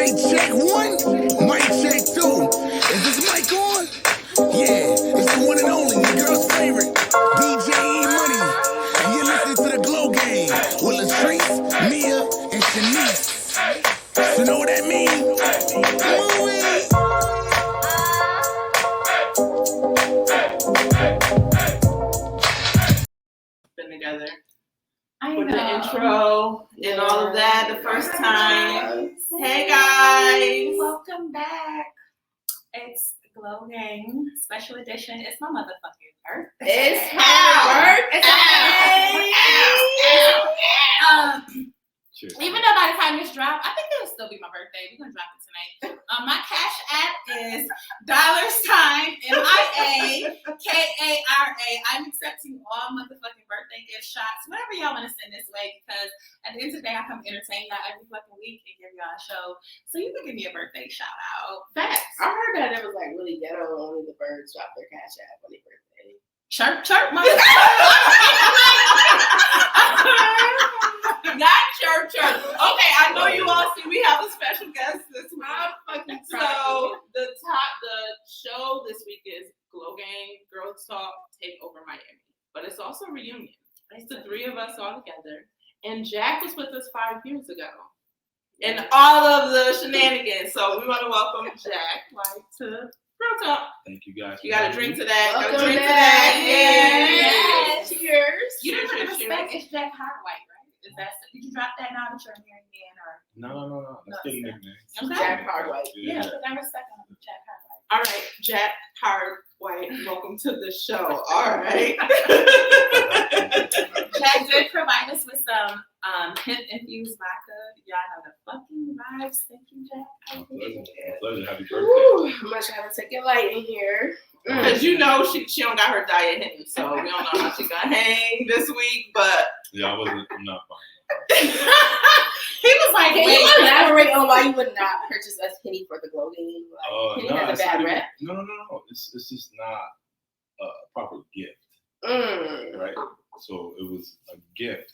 Mic check 1, mic check 2. Is this mic on? Yeah, it's the one and only, your girl's favorite, DJ E-Money. And you're listening to the Glow Game with Latrice, Mia, and Shanice. So know what that means? Been together. With the intro and all of that the first time. Hey guys! Welcome back. It's Glow Gang Special Edition. It's my motherfucking birthday. It's her birthday! Even though by the time this drops, I think it'll still be my birthday. We're gonna drop it tonight. My cash app is $MIA-KARA. I'm accepting all motherfucking birthday gift shots, whatever y'all want to send this way, because at the end of the day, I come entertain y'all every fucking week and give y'all a show. So you can give me a birthday shout out. Facts. I heard that it was like really ghetto. Only the birds drop their cash app on their birthday. Chirp, chirp, motherfucker. Not church. Okay, I know you all see we have a special guest this week. So the show this week is Glow Gang Girls Talk Take Over Miami, but it's also a reunion. It's the three of us all together, and Jack was with us 5 years ago, and all of the shenanigans. So we want to welcome Jac White to Girl Talk. Thank you guys. You got to drink to that. Welcome Got to drink to back. that. Yeah. Cheers. You didn't Cheers, respect cheers. it's Jac Hard White, right? Did you drop that now that you're a married man, or? No. That's still a nickname. Okay. Jac Hard White. Yeah, because I respect him, Jac Hard White. All right, Jac Hard White, welcome to the show. All right. Jack did provide us with some hemp-infused vodka. Y'all know the fucking vibes. Thank you, Jack. My pleasure. Happy birthday. Woo, much have to take it light in here. Because you know she don't got her diet hitting, so we don't know how she's gonna hang this week, but Yeah, I'm not fine. he was like, Can wait, you elaborate on why you would not purchase a penny for the Glow Gang? Like, penny has a bad rep. No. It's just not a proper gift, right? So it was a gift.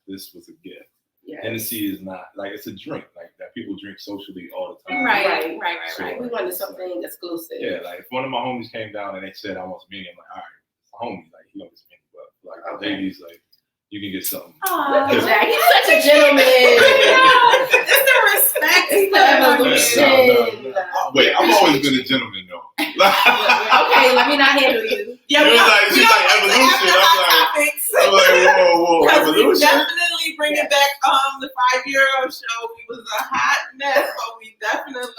This was a gift. Yes. Hennessy is not like it's a drink like that people drink socially all the time. Right. So, We wanted something exclusive. Yeah, like if one of my homies came down and they said I want some mini, I'm like, all right, it's a homie, like he don't get some mini, but like the ladies, like you can get something. Aww. Jack, he's such a gentleman. It's the respect. It's the evolution. No. Wait, I've always been a gentleman though. Okay, let me not handle you. yeah, It was like evolution. I'm like, whoa, evolution. Definitely bringing back the 5 year show. We was a hot mess, but we definitely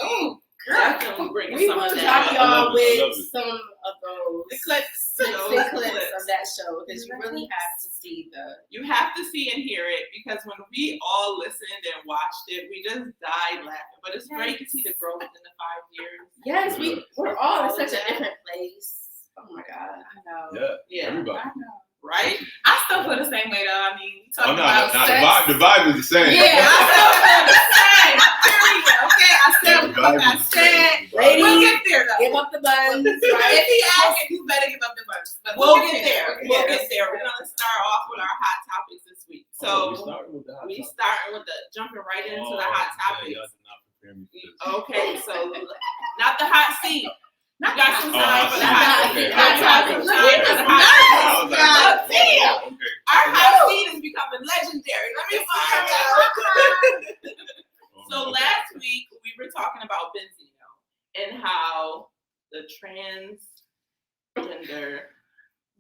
bring We some will of drop that. y'all I with love it. some of those The clips, clips clips. of that show because you really have to see the. You have to see and hear it because when we all listened and watched it, we just died laughing. But it's great to see the growth in the 5 years. Yes, we're all in such a different place. Oh my God. I know. Yeah. Everybody. I know. Right? I still feel the same way though. I mean, we talking Oh, no, about sex. the vibe is the same. Yeah, I still feel the same. Period. Okay, I said what I said. Ladies, We'll get there though. give up the buns, If right? he asks, you better give up the buns. But We'll get there. We'll We'll get there. We're gonna start off with our hot topics this week. So we starting with the jumping right into the hot topics. Y'all did not prepare me for this. Okay, so not the hot seat. Not You got some Oh, time for the hot seat. okay. Hot topics. Look Time at for this the hot I was seat. like, God damn. okay. Our hot seat is becoming legendary. Let me find out. So last week we were talking about Benzino and how the transgender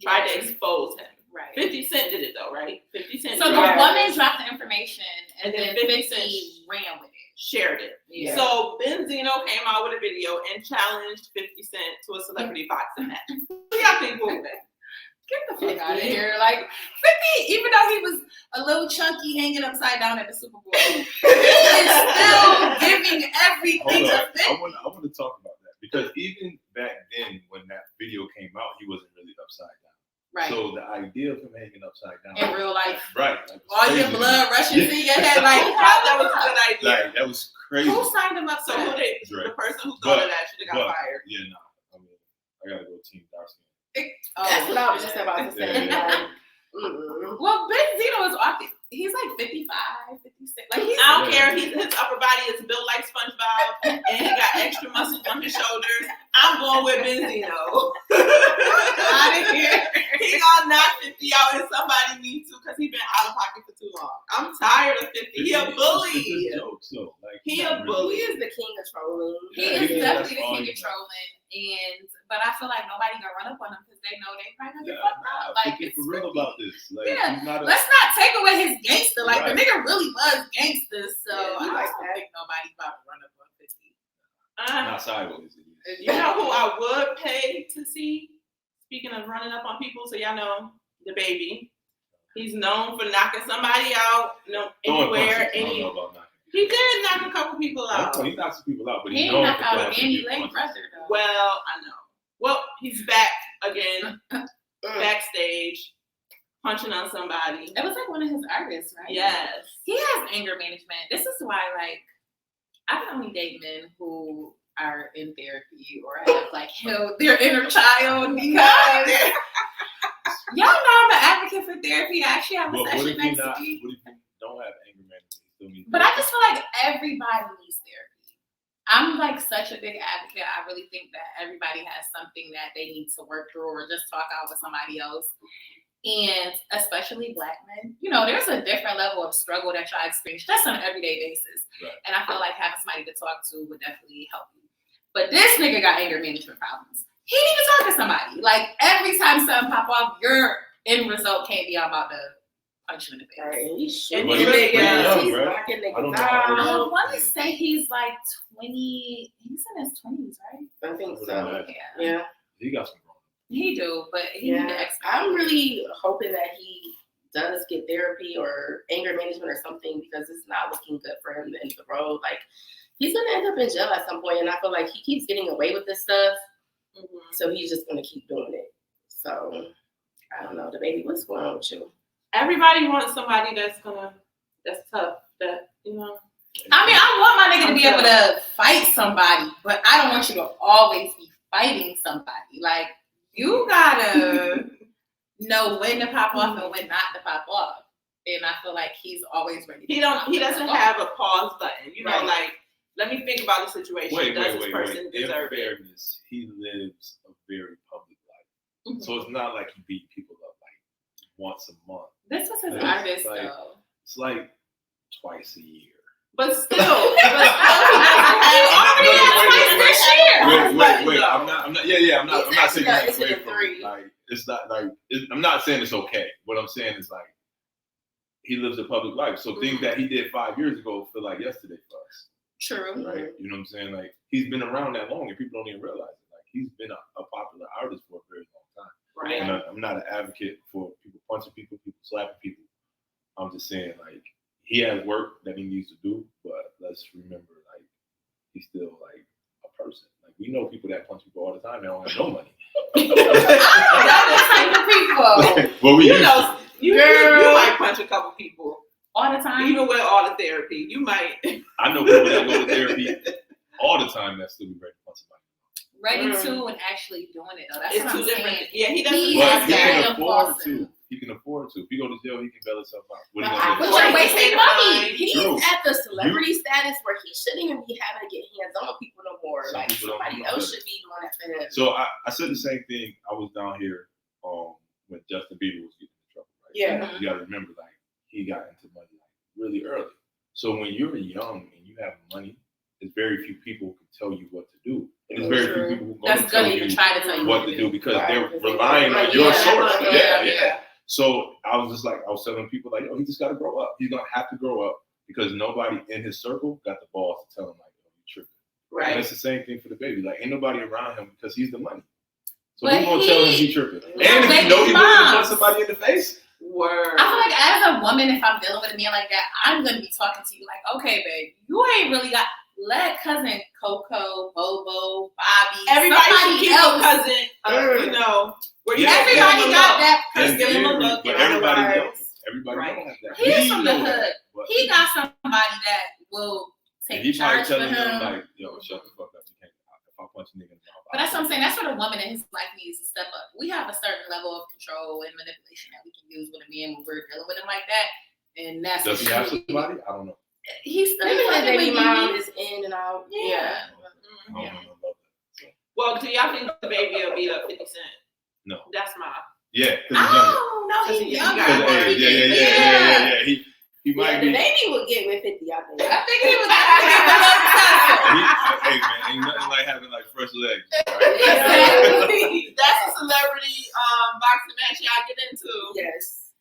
tried to expose him. Right. 50 Cent did it though, right? 50 Cent So the tried- woman dropped the information and then 50 Cent ran with it. shared it. Yeah. So Benzino came out with a video and challenged 50 Cent to a celebrity boxing match. What do y'all think will win? Get the fuck out of here. Like 50, even though he was a little chunky hanging upside down at the Super Bowl, he is still giving everything Hold to on. I want to talk about that because even back then when that video came out, he wasn't really upside down. Right. So the idea of him hanging upside down In real life. right? Like, All your blood rushing through your head. Like, I thought that was a good idea. Like that was crazy. who signed him up So for who that? did Right. the person who thought of that should have got But- fired? Yeah, no. I mean, I gotta go Team Darcy. That's what I was just about to say. Yeah. Like, Well, Benzino is he's like 55, 56. Like he's I don't care. His upper body is built like SpongeBob, and he got extra muscles on his shoulders. I'm going with Benzino. Out of here. He gonna knock 50 out, and somebody needs to, because he been out of pocket for too long. I'm tired of 50. He a bully. He a bully. He is the king of trolling. He is definitely the king of trolling. But I feel like nobody gonna run up on him because they know they probably gonna get fucked up. Like, it's for real about this. Like, let's not take away his gangster. Like, the nigga really was gangster, so I like don't think nobody's about to run up on 50. not sideways. You know who I would pay to see? Speaking of running up on people, so y'all know the baby. He's known for knocking somebody out. Anywhere, any. He did knock a couple people out. He knocked some people out, but he didn't knock out any late brother though. Well, I know. Well, he's back again, backstage, punching on somebody. It was like one of his artists, right? Yes. He has anger management. This is why, like, I can only date men who are in therapy or have like healed their inner child because y'all know I'm an advocate for therapy. I actually have a session next week. What if you don't have anger management? But I just feel like everybody needs therapy. I'm like such a big advocate. I really think that everybody has something that they need to work through or just talk out with somebody else. And especially Black men, you know, there's a different level of struggle that y'all experience just on an everyday basis. Right. And I feel like having somebody to talk to would definitely help you. But this nigga got anger management problems. He need to talk to somebody. Like, every time something pop off, your end result can't be I'm about to punch him in the face. Right. He's I want to say he's like 20. He's in his 20s, right? I think so. Yeah. He got some wrong. He do, but he need to expect. I'm really hoping that he does get therapy or anger management or something because it's not looking good for him in the road. Like, he's gonna end up in jail at some point, and I feel like he keeps getting away with this stuff. Mm-hmm. So he's just gonna keep doing it. So I don't know, the baby. What's going on with you? Everybody wants somebody that's tough. That, you know. I mean, I want my nigga to be able to fight somebody, but I don't want you to always be fighting somebody. Like, you gotta know when to pop off and when not to pop off. And I feel like he's always ready. He doesn't have a pause button. You know, like, let me think about the situation. Does this person deserve it? In fairness, he lives a very public life. Mm-hmm. So it's not like he beat people up like once a month. This was his artist, though. It's like twice a year. But still, he already had twice this year. Wait. I'm not saying that's away from it. Like, it's not like I'm not saying it's okay. What I'm saying is, like, he lives a public life, so things that he did 5 years ago feel like yesterday for us. True. Right. You know what I'm saying? Like, he's been around that long, and people don't even realize it. Like, he's been a popular artist for a very long time. Right. And I'm not an advocate for people punching people slapping people. I'm just saying, like, he has work that he needs to do, but let's remember, like, he's still like a person. Like, we know people that punch people all the time. They don't have no money. Well, you might punch a couple people all the time, even with all the therapy. You might. I know people that go to therapy all the time that still be ready to punch somebody. Ready to and actually doing it though. That's it's what two I'm different. saying. Yeah, he doesn't. He can afford to. If he go to jail, he can bail himself out. What but you're wasting money. He's at the celebrity status where he shouldn't even be having to get hands on people no more. Like, somebody else should be doing that for him. So I said the same thing. I was down here when Justin Bieber was getting in trouble. Right? Yeah. So you got to remember, like, he got into money like really early. So when you're young and you have money, there's very few people who can tell you what to do. And there's very few people who are going to tell you what to do because they're relying on your source. Yeah. So I was telling people, like, yo, he just got to grow up. He's going to have to grow up because nobody in his circle got the balls to tell him, like, yo, you're tripping. Right. And it's the same thing for the baby. Like, ain't nobody around him because he's the money. So who's going to tell him he's tripping? And if you know he's going to punch somebody in the face. Word. I feel like as a woman, if I'm dealing with a man like that, I'm going to be talking to you like, okay, babe, you ain't really got... Let cousin Coco, Bobo, Bobby, everybody should keep a cousin. You know, everybody got that person. Give him a look. But everybody don't. Everybody don't have that. He's from the hood. He got somebody that will take charge for him. Like, yo, shut the fuck up. You can't. If I punch a nigga in the mouth. But that's what I'm saying. That's what a woman in his life needs to step up. We have a certain level of control and manipulation that we can use with a man when we're dealing with him like that. And that's does he have somebody? I don't know. He's still the baby mom you. is in and out. Yeah. Well, do y'all think the baby will beat up 50 Cent? No. That's my. Yeah, because he's younger. Oh no, he's younger. Yeah. He might be. The baby would get with 50, I think. I think he was. Hey man, ain't nothing like having like fresh legs. Exactly. That's a celebrity boxing match y'all get into. Yes.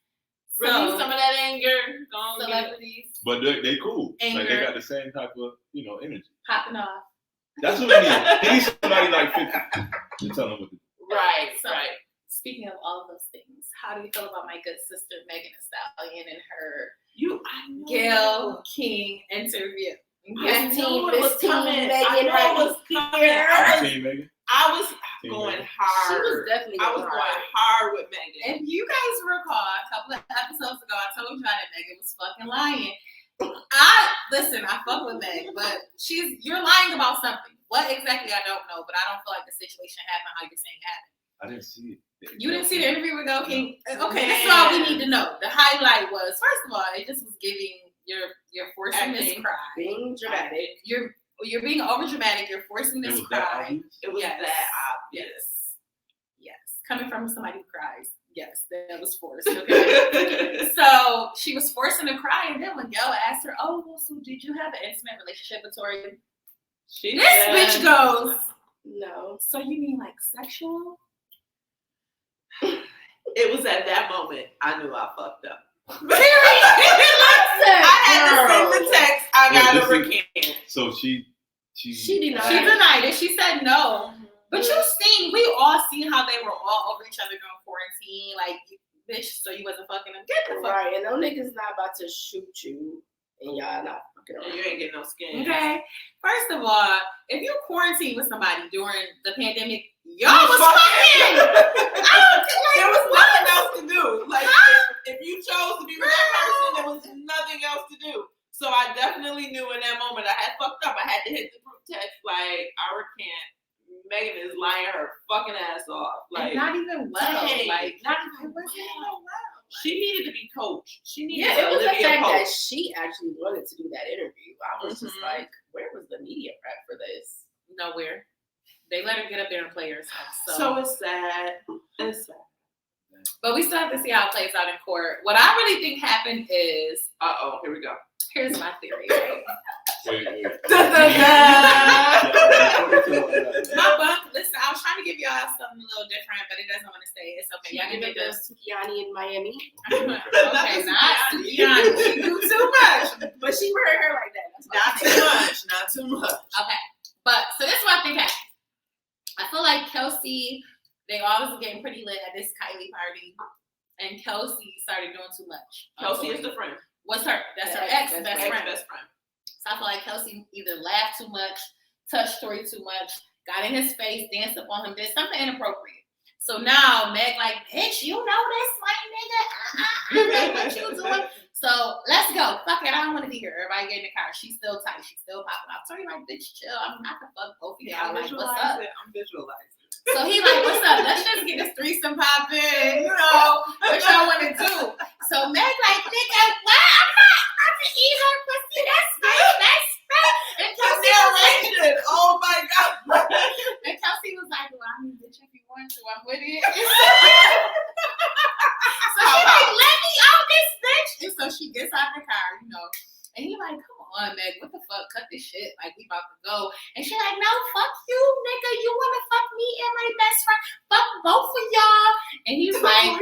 Release some of that anger. Celebrities. But they cool. Anger. Like they got the same type of energy. Popping off. That's what he needs. He needs somebody like 50 to tell him what to do. Right. So, speaking of all of those things, how do you feel about my good sister Megan Thee Stallion and her Gayle King interview? I knew it was coming. Megan I was here. I was going hard. She was definitely going hard with Megan. If you guys recall, a couple of episodes ago, I told y'all that Megan was fucking lying. I fuck with Meg, but you're lying about something. What exactly, I don't know, but I don't feel like the situation happened how you're saying it happened. I didn't see it. You didn't see the interview with Gayle King? Okay, this is all we need to know. The highlight was, first of all, it just was giving you're forcing this cry. Being dramatic. You're being over dramatic. You're forcing this cry. It was that obvious. Yes. Coming from somebody who cries. Yes, that was forced. Okay. So she was forcing to cry, and then when Gayle asked her, "Oh, well, so did you have an intimate relationship with Tori?" This bitch goes, "No." So you mean like sexual? It was at that moment I knew I fucked up. I had to send the text. I gotta recant. So she denied. She denied it. She said no. But we all seen how they were all over each other during quarantine. Like, bitch, so you wasn't fucking them. Get the fuck right. And them niggas not about to shoot you, and y'all not fucking around. You ain't getting no skin. Okay. First of all, if you quarantine with somebody during the pandemic, y'all was fucking. There was nothing else to do. Like, if you chose to be with that person, there was nothing else to do. So I definitely knew in that moment I had fucked up. I had to hit the group text like, I recant. Megan is lying her fucking ass off. Like, and not even well. Dang, like, not even well. She needed to be coached. She needed it was the fact coach. that she actually wanted to do that interview. I was just like, where was the media prep for this? Nowhere. They let her get up there and play herself. So it's sad. It's sad. But we still have to see how it plays out in court. What I really think happened is, here we go. Here's my theory. My bump. Listen, I was trying to give y'all something a little different, but it doesn't want to stay. It's okay. Y'all can get the Sukiyani in Miami. Okay, not Sukiyani. She do too much, but she wear her hair like that. Not too much. Okay, but so this is what I think happened. I feel like Kelsey, they always were getting pretty lit at this Kylie party, and Kelsey started doing too much. Kelsey is the friend. What's her? That's her ex-best friend. So I feel like Kelsey either laughed too much, touched Tori too much, got in his face, danced up on him, did something inappropriate. So now Meg like, bitch, you know this, my nigga. What you doing? So let's go. Fuck it, I don't want to be here. Everybody get in the car. She's still tight. She's still popping out. Tori like, bitch, chill. I'm not the fuck both of y'all. Like, what's up? I'm visualizing. So he like, what's up? Let's just get this threesome popping. You know what y'all want to do? So Meg like, nigga, what? I'm not about to eat her pussy. That's fake. And Kelsey arranged it. Oh my god. And Kelsey was like, well, I mean, bitch, if you want to, I'm with it. So she like, let me out this bitch. And so she gets out of the car, you know. And he like, come on, Meg, what the fuck? Cut this shit. Like, we about to go. And she like, no, fuck you, nigga. You want to fuck me and my best friend? Fuck both of y'all. And he's like,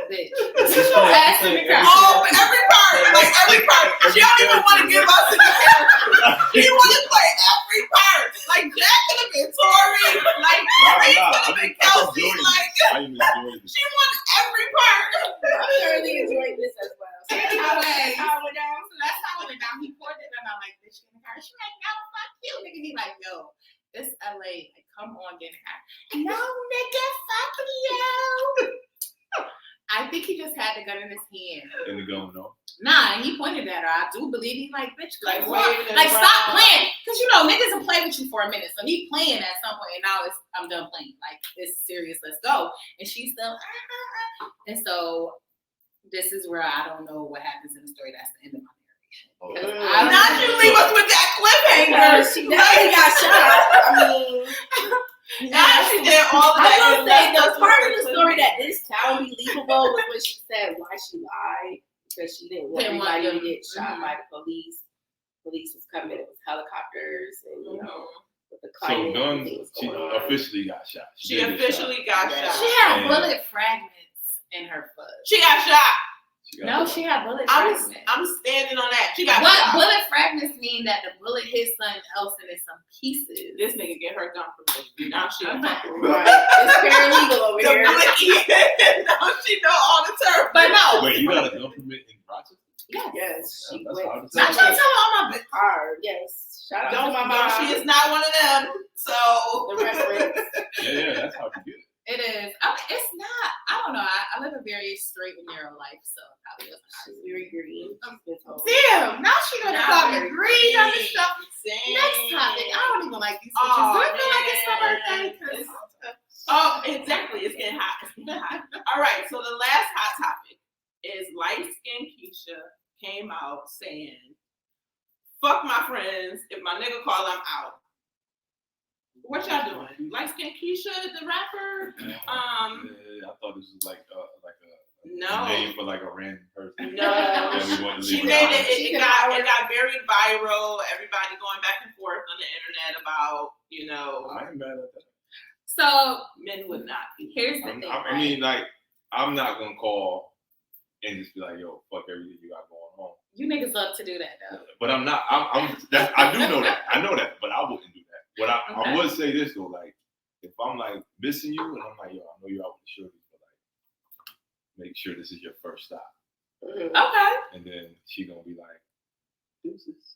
bitch. Sit your ass in the car. Oh, every part. Like, every part. She don't even want to give us the character. She want to play every part. Like, Jack could have been Tori. Like, Tori could have been Kelsey. Like, she wants every part. I really enjoyed this as well. So that's how it went down. That's how it went down. He poured it and I'm like, bitch, in the car. She like, no, fuck you. Nigga, he like, yo, this LA. Like, come on, get in the car. No, nigga, fuck you. I think he just had the gun in his hand. And the gun, no? Nah, he pointed at her. I do believe he's like, bitch, like stop playing. Because, you know, niggas will play with you for a minute. So he playing at some point, and now I'm done playing. Like, it's serious, let's go. And she's still, And so this is where I don't know what happens in the story. That's the end of my narration. Because I that cliffhanger. She definitely got shot. I mean, she did all of that. I will say the part of the story that did sound believable was when she said why she lied because she didn't want anybody to get shot by the police. Police was coming. It was helicopters and with the climate. So she officially got shot. She officially got shot. She had bullet fragments in her foot. She got shot. She had bullet fragments. I'm standing on that. She got what shot. Bullet fragments mean that the bullet hit something else and it's some pieces. This nigga get her gun from me. Now she right. It's paralegal over here. Now she know all the terms. But no. Wait, you got a gun permit in Rochester? Yes. She went. Not trying to tell her all my bit hard. Yes. Shout out to my mom. She is not one of them. So the reference. Yeah, that's how you get it. It is. I mean, it's not. I don't know. I live a very straight and narrow life, so probably wasn't. She's very green. Damn. Now she gonna call me green on the stuff. Next topic. I don't even like these pictures. Do I feel like it's my birthday? Oh, exactly. It's getting hot. It's getting hot. All right. So the last hot topic is light skinned Keisha came out saying, "Fuck my friends. If my nigga call, I'm out." What y'all doing? Light skinned Keisha, the rapper? I thought this was like a no name for like a random person. No, she made it. It got very viral. Everybody going back and forth on the internet about I ain't mad at that. So men would not be. Here's the thing. I mean, like, I'm not gonna call and just be like, "Yo, fuck everything you got going on." You niggas love to do that though. But I'm not. I do know that. I know that. But I wouldn't do that. What I would say this though, like, if I'm like missing you and I'm like, "Yo, I know you're out with the shorty, but like, make sure this is your first stop." Okay. And then she gonna be like, "Deuces."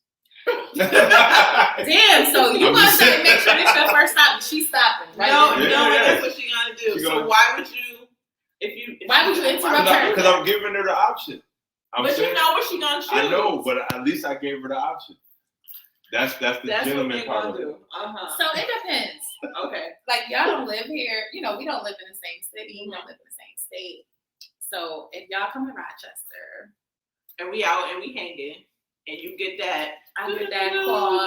Damn, so you want to say make sure this your first stop and she's stopping, right? No, that's what she gonna do. So why would you why would you interrupt her? Because I'm giving her the option. But you know what she gonna choose. I know, but at least I gave her the option. That's the gentleman part of it. So it depends. Okay. Like y'all don't live here, we don't live in the same city, we don't live in the same state. So if y'all come to Rochester and we out and we hanging and you get that I get that call.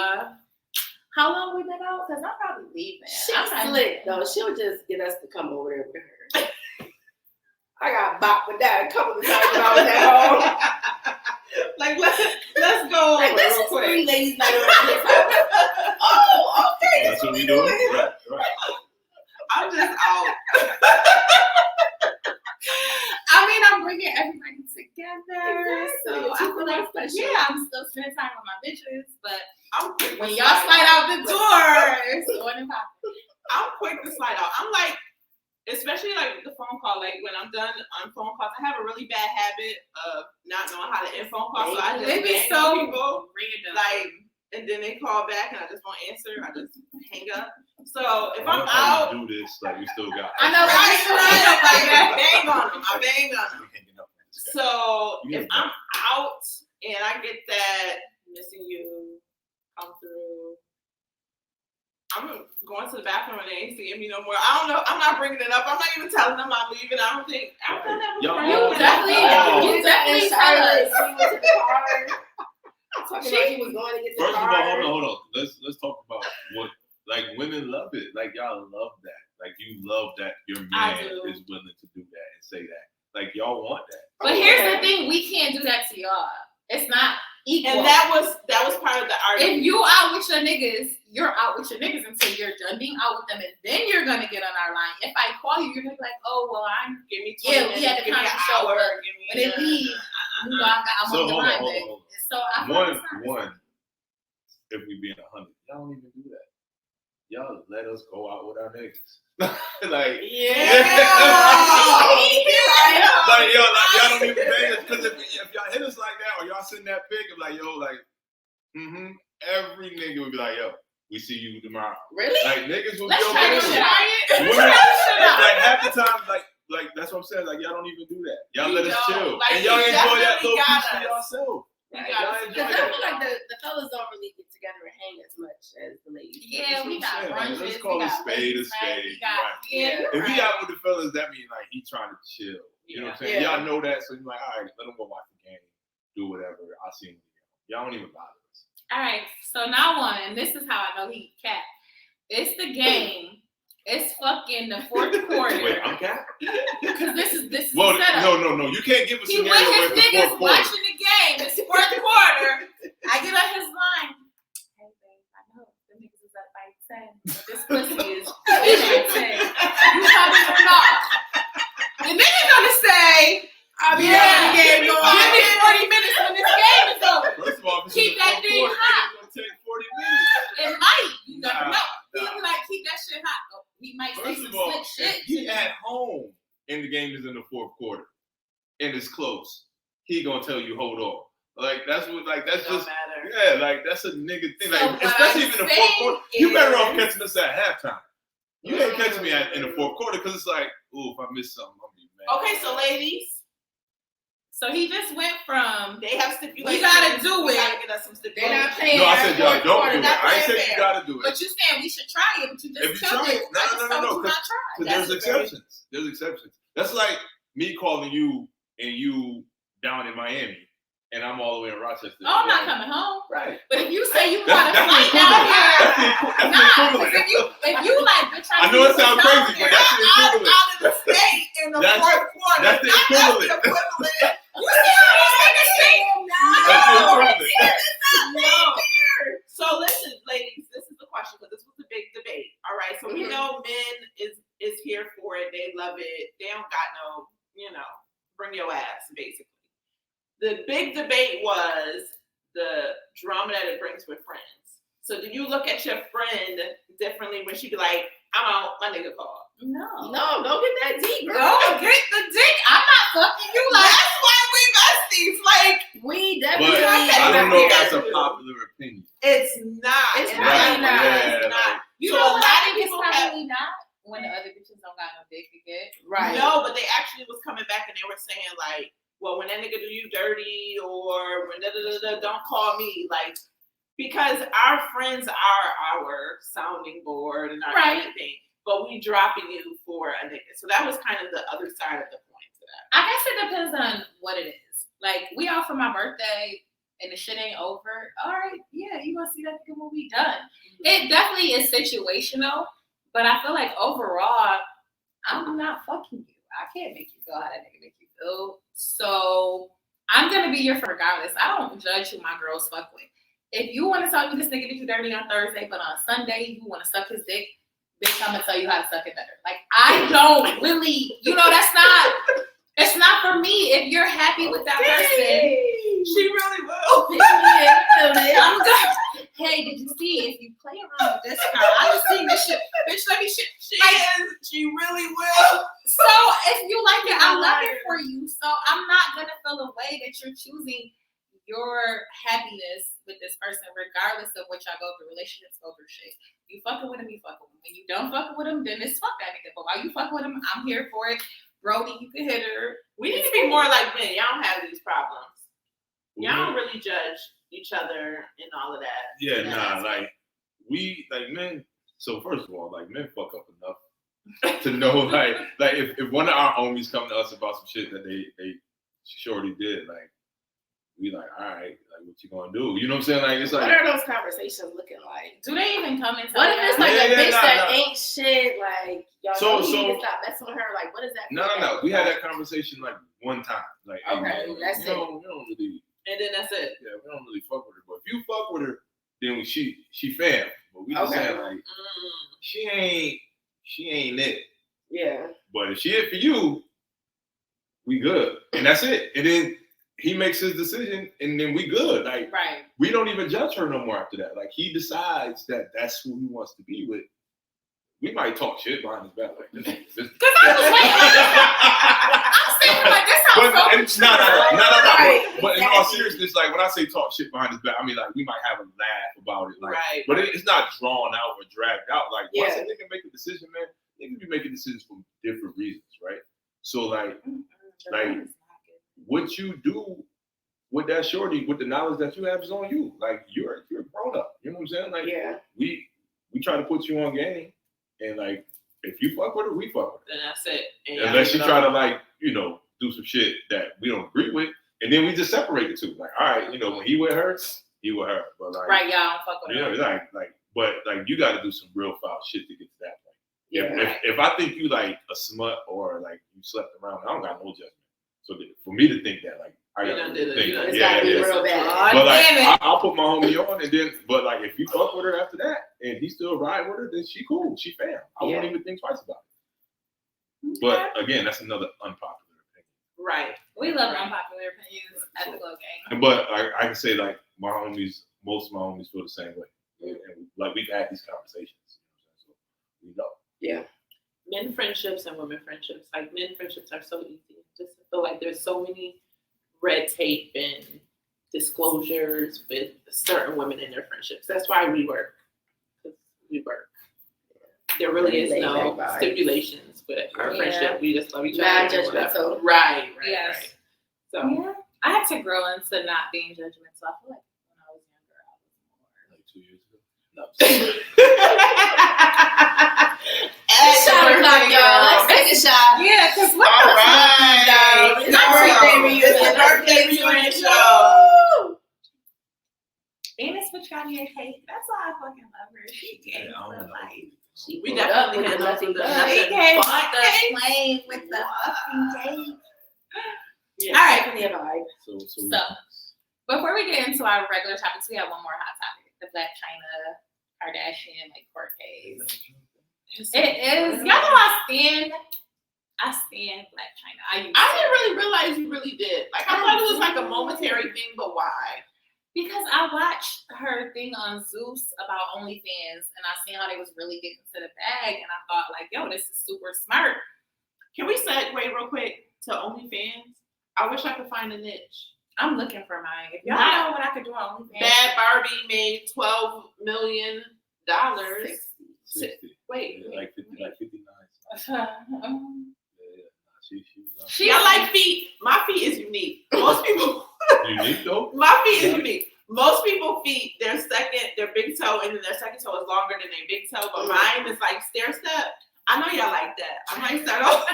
How long we been out? Because I'm probably leaving. She's slick though. She'll just get us to come over there with her. I got bopped with that a couple of times when I was at home. Like let's go over this real is quick. 3 ladies night over this house. Oh, okay. That's what we doing. Right. I'm just out. I mean, I'm bringing everybody together. Exactly. So I feel like, I'm still spending time with my bitches, but I'm quick when y'all slide out the door, it's on and popping. I'm quick to slide out. I'm like, especially like the phone call, like when I'm done on phone calls, I have a really bad habit of not knowing how to end phone calls. So I just bang on people, like, and then they call back and I just won't answer. I just hang up. So if I'm out, do this like we still got. I know, right? I bang on them. I bang on them. So if I'm out and I get that missing you come through, I'm going to the bathroom and they ain't seeing me no more. I don't know. I'm not bringing it up. I'm not even telling them I'm leaving. I don't think. I've done that before. You definitely tell us. She was going to get the First car. of all, hold on. Let's talk about what, like, women love it. Like, y'all love that. Like, you love that your man is willing to do that and say that. Like, y'all want that. But here's the thing: we can't do that to y'all. It's not equal. And that was part of the argument. If you out with your niggas, you're out with your niggas until you're done being out with them, and then you're gonna get on our line. If I call you, you're gonna be like, "Oh, well, I'm give me 20 minutes, we had the time to show up, but it leaves. I'm on the line, baby." So I one. If we being 100, y'all don't even do that. Y'all let us go out with our niggas. Like, like y'all don't even bang us, because if y'all hit us like that or y'all send that pic of like, yo, like, every nigga would be like, yo, we see you tomorrow. Really? Like, niggas will let's be try okay. to try it. Like half the time, like that's what I'm saying. Like, y'all don't even do that. Y'all let us chill, like, and y'all enjoy that little piece us. for yourself. Right. Y'all enjoy Because I that. feel like the fellas don't really get together and hang as much as the ladies. Yeah, we got brunches. Let's call a spade a spade. Right. If he out with the fellas, that means like he trying to chill. You know what I'm saying? Yeah. Y'all know that, so you're like, all right, let him go watch the game, do whatever. I'll see him. Y'all don't even bother us. All right, so now one, and this is how I know he capped. It's the game. It's fucking the fourth quarter. Wait, I'm capped? Because this is well, the setup. no. You can't give a He scenario with where his it's the niggas fourth quarter. watching the game. It's fourth quarter. I get on his line. Hey, babe, I know the niggas is up by 10. But this pussy is in at 10. You coming or not? The nigga gonna say, I'll be Yeah. give me 40 minutes when this game is over. First of all, if it's Keep in the that fourth thing quarter, hot. it's gonna take 40 minutes. It might. You never Nah, know. nah. He'll be like, keep that shit hot. Oh, he might say First some of all, slick shit. if he at home and the game is in the fourth quarter and it's close, he gonna tell you hold on. Like that's Don't just matter. yeah, like that's a nigga thing. So Like what especially I'm if in the fourth quarter, you better off is- catching us at halftime. You ain't catching me in the fourth quarter because it's like, ooh, if I miss something, I'll be mad. Okay, so ladies, So he just went from they have stipulations. we gotta do We it. gotta get us some They're stipulations. not paying. No, I said y'all don't do it. Not I ain't playing said you fair. gotta do it. But you saying we should try it, but you just If you killed try it. it, I just told you because not try. there's That's very- exceptions. There's exceptions. That's like me calling you and you down in Miami, and I'm all the way in Rochester. Oh, I'm not coming home. Right. But if you say you That's want to fight out here, the nah, equivalent. because if you like, bitch, I know it sounds crazy, but that's the Out equivalent. of the state in the That's- fourth quarter. that's the equivalent. You see how these niggas think? That's the equivalent. No. So listen, ladies, this is the question because this was a big debate. All right, so we know men is here for it. They love it. They don't got no, bring your ass basically. The big debate was the drama that it brings with friends. So do you look at your friend differently when she be like, I'm out, my nigga called? No. No, don't get that deep, girl. Go get the dick. I'm not fucking you like. That's why we besties. Like, We But definitely. I don't know if that's a popular opinion. it's not. It's probably not. It's Yeah, not. You So know a what lot I of think it's people have- probably not when the other bitches don't got no dick to get. Right. No, but they actually was coming back and they were saying like, well, when that nigga do you dirty or when don't call me, like, because our friends are our sounding board and our Right. everything, but we dropping you for a nigga. So that was kind of the other side of the point to that. I guess it depends on what it is. Like, we out for my birthday and the shit ain't over. All right, yeah, you gonna see that nigga when we done. It definitely is situational, but I feel like overall, I'm not fucking you. I can't make you feel how that nigga make you feel. So I'm gonna be your friend regardless. I don't judge who my girls fuck with. If you want to tell me this nigga did you dirty on Thursday, but on Sunday you want to suck his dick, bitch, I'm gonna tell you how to suck it better. Like, I don't really, it's not for me. If you're happy with that person, She really will. I'm good. Hey, did you see if you play around with this girl? I just seen this shit. Bitch, let me shit. She really will. So if you like it, I love it for you. So I'm not gonna feel a way that you're choosing your happiness with this person, regardless of what y'all go through. Relationships go through shit. You fucking with him, you fucking with him. When you don't fuck with him, then it's fuck that nigga. But while you fuck with him, I'm here for it. Brody, you can hit her. We need to be more like men. Y'all don't have these problems. Y'all don't really judge each other and all of that. Yeah, nah, like men. So first of all, like men fuck up enough to know, like if one of our homies come to us about some shit that they shorty did, like we like, all right, like what you gonna do? You know what I'm saying? Like it's like, What are those conversations looking like? Do they even come into What if it's like Yeah, a bitch that nah. ain't shit? Like, y'all So- know you so- need to stop messing with her. Like, what is that? no. We had that conversation like one time. Like, hey, Okay, man, that's we it. don't really, And then that's it. yeah, we don't really fuck with her. But if you fuck with her, then she fam. But we just Okay. saying like she ain't it. Yeah. But if she it for you, we good. And that's it. And then he makes his decision and then we good. Like right. we don't even judge her no more after that. Like he decides that that's who he wants to be with. We might talk shit behind his back like this. Because I was waiting. I'm saying like this sounds No. But in all seriousness, like when I say talk shit behind his back, I mean like we might have a laugh about it. Like, Right. but it's not drawn out or dragged out. Like once Yeah. a nigga make a decision, man, niggas be making decisions for different reasons, right? So like what you do with that shorty, with the knowledge that you have is on you. Like you're grown up. You know what I'm saying? Like Yeah. we try to put you on game, and like if you fuck with her, we fuck with her. Then that's it. And Unless you y'all try know. to like do some shit that we don't agree with, and then we just separate the two. Like all right, when he with her, he with her, but like, right, y'all don't fuck with yeah, her. but you got to do some real foul shit to get to that point. Yeah. If I think you like a smut or like you slept around, I don't got no judgment. So for me to think that, like, I got to think, it's gotta be real bad. But like, I'll put my homie on, and then, but like, if you fuck with her after that, and he still ride with her, then she cool, she fam. I won't even think twice about it. But again, that's another unpopular opinion. Right. We love unpopular opinions at the Glow Gang. But I can say like my homies, most of my homies feel the same way, and like we've had these conversations, so we know. Yeah. Men friendships and women friendships. Like men friendships are so easy. Just feel like there's so many red tape and disclosures with certain women in their friendships. That's why we work. Because we work. There really is no stipulations with our friendship. We just love each other. Non-judgmental. Right. Yes. Right. So I had to grow into not being judgmental. I feel like when I was younger, I was more. Like 2 years ago. No. Shot o'clock, y'all. Let's take a shot. Yeah, because what all right. It's the birthday reunion show. And it's with Kanye cake. That's why I fucking love her. She gave her life. We definitely had nothing but She came off the plane with the fucking cake. Yeah. All right. Definitely a vibe. So, before we get into our regular topics, we have one more hot topic: the Blac Chyna Kardashian court case. It is. Y'all know I stand Blac Chyna. I didn't really realize you really did. Like I thought it was like a momentary thing, but why? Because I watched her thing on Zeus about OnlyFans, and I seen how they was really getting to the bag, and I thought like, yo, this is super smart. Can we segue real quick to OnlyFans? I wish I could find a niche. I'm looking for mine. If y'all know what I could do on OnlyFans. Bad Barbie made $12 million. 60. Wait, like 59. She I like feet. My feet is unique. Most people unique though? My feet is unique. Most people feet their big toe, and then their second toe is longer than their big toe, but mine is like stair step. I know y'all like that. I might start off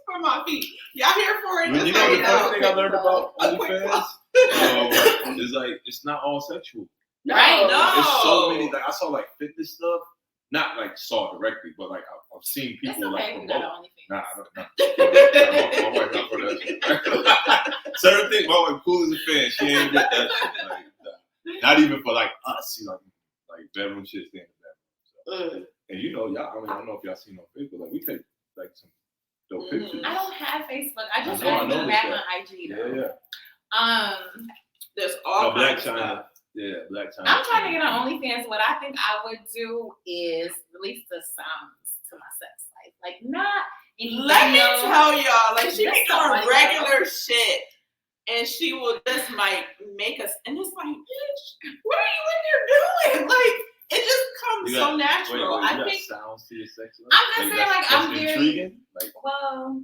for my feet. Y'all here for it? You know the funny thing I learned about OnlyFans is like it's not all sexual. Right? No. It's so many. Like I saw like fitness stuff. Not like saw directly, but like I've seen people like promote. Nah, I don't know. My wife not for that shit. Certain things, my wife cool as a fan. She ain't with that shit. Like, not even for like us, you know, like bedroom shit, stay in the bedroom. So. And you know, y'all. I mean, I don't know if y'all seen on Facebook. Like we take like some dope pictures. I don't have Facebook. I just have them back on IG though. Yeah. There's all Blac Chyna. Yeah, Blac Chyna. I'm trying to get on OnlyFans. What I think I would do is release the sounds to my sex life. Like, not any Let me videos. tell y'all, like, she be doing something regular shit, and she will just, like, make us, and it's like, bitch, what are you in there doing? Like, it just comes so natural. Wait, I think sounds to your sex life? I'm just saying, like, I'm very intriguing. Like, well,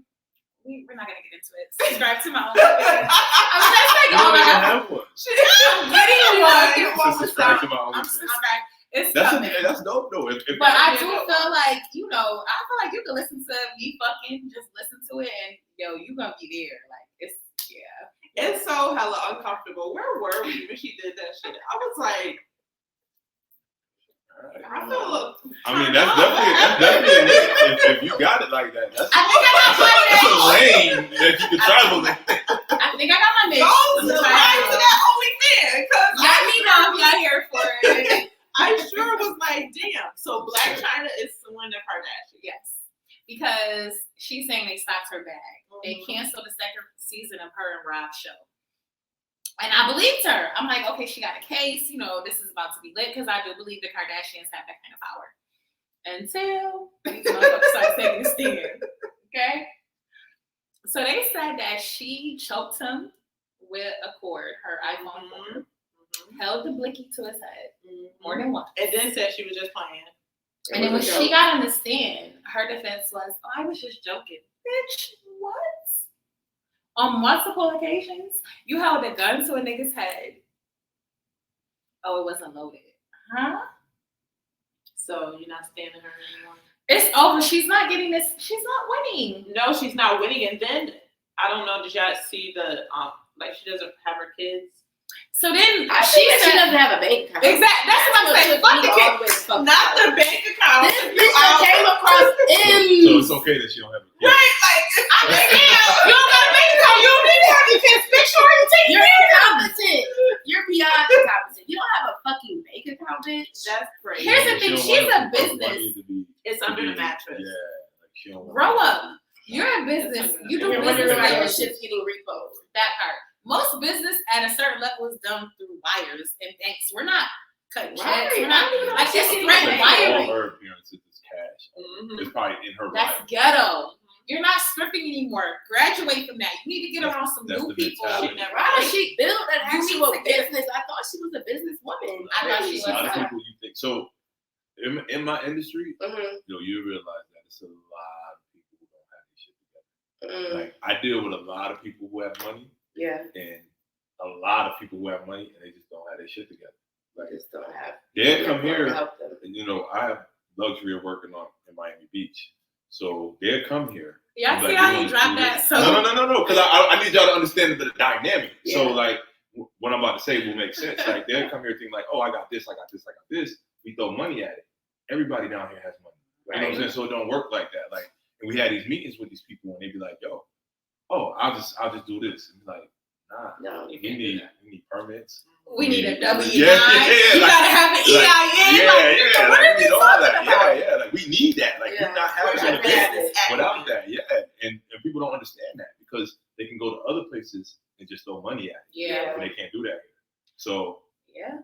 we're not gonna get into it. Subscribe to my OnlyFans. I'm just like, you don't even have one. I'm getting one. You want to subscribe to my I'm OnlyFans. subscribed. It's That's coming. that's dope though. But I do feel like, you know, I feel like you can listen to me fucking, just listen to it, and yo, you gonna be there. Like, it's it's so hella uncomfortable. Where were we when she did that shit? I was like, I feel look. I mean, that's definitely a mix. If you got it like that, that's I think I got my a name. lane that you can travel in. I think I got my name. Go subscribe to that OnlyFans, cause let me know if y'all here for it. I sure was like, damn. So Blac Chyna is suing the Kardashians. Yes, because she's saying they stopped her bag. They canceled the second season of her and Rob's show. And I believed her. I'm like, okay, she got a case. You know, this is about to be lit because I do believe the Kardashians have that kind of power. Until these motherfuckers start taking a stand. Okay? So they said that she choked him with a cord, her iPhone cord, held the blicky to his head more than once. And then said she was just playing. And then when she got on the stand, her defense was, oh, I was just joking. Bitch, what? On multiple occasions, you held a gun to a nigga's head. Oh, it wasn't loaded. Huh? So you're not standing her anymore? It's over. She's not getting this. She's not winning. No, she's not winning. And then, I don't know, did y'all see the, like she doesn't have her kids So then she doesn't have a bank account. Exactly. That's what I'm saying. Not the bank account. This bitch came across M's. So it's okay that she don't have a kid. Right, like I'm like, damn, you don't got a bank account. You don't need to have your kids. Make sure you take You're incompetent. You're beyond incompetent. You don't have a fucking bank account, bitch. That's crazy. Here's the thing. She's a business. It's under the mattress. Yeah. Like she don't Grow up. You're a business. You do business like your like shit's getting repoed. that part. Most business at a certain level is done through wires and banks. We're not cutting checks. We're not like this threatened wiring. All her appearances is cash. It's probably in her That's life. ghetto. You're not stripping anymore. Graduate from that. You need to get around some new people. Right. She built an actual business. I thought she was a businesswoman. I thought she was. A lot of people you think so. In my industry, you realize that it's a lot of people who don't have this shit together. Like I deal with a lot of people who have money. Yeah. And a lot of people who have money and they just don't have their shit together. Like just don't have. They come here. And, I have luxury of working in Miami Beach, so they'll come here. Yeah, see how you drop that. So no. Because I need y'all to understand the dynamic. Yeah. So like what I'm about to say will make sense. Like they'll come here thinking like, oh, I got this. We throw money at it. Everybody down here has money. Right. You know what I'm saying? So it don't work like that. Like, and we had these meetings with these people, and they'd be like, yo. Oh, I'll just do this. And be like, nah, no, we need permits. We need a W-9. You gotta have an EIN. Like, we need all that. Yeah. Like we need that. Like we're not having a business without that. Yeah. And people don't understand that because they can go to other places and just throw money at it. Yeah. And they can't do that here. So yeah.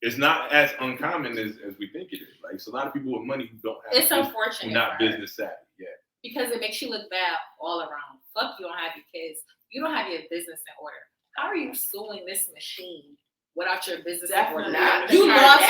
It's not as uncommon as we think it is. Like it's a lot of people with money who don't have it's unfortunate. Who not business savvy. Yeah. Because it makes you look bad all around. Fuck, you don't have your kids. You don't have your business in order. How are you suing this machine without your business in order? You lost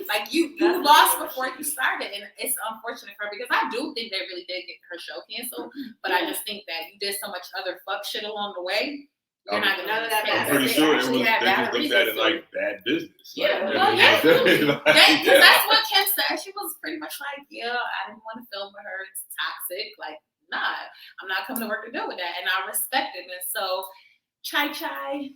like you lost before you started, and it's unfortunate for her because I do think they really did get her show canceled. But I just think that you did so much other fuck shit along the way. You're not gonna none of that. I'm pretty sure they just looked at it like bad business. Yeah, Because that's what Kim said. She was pretty much like, yeah, I didn't want to film with her. It's toxic. Like, nah, I'm not coming to work to deal with that, and I respect it. And so, Chai,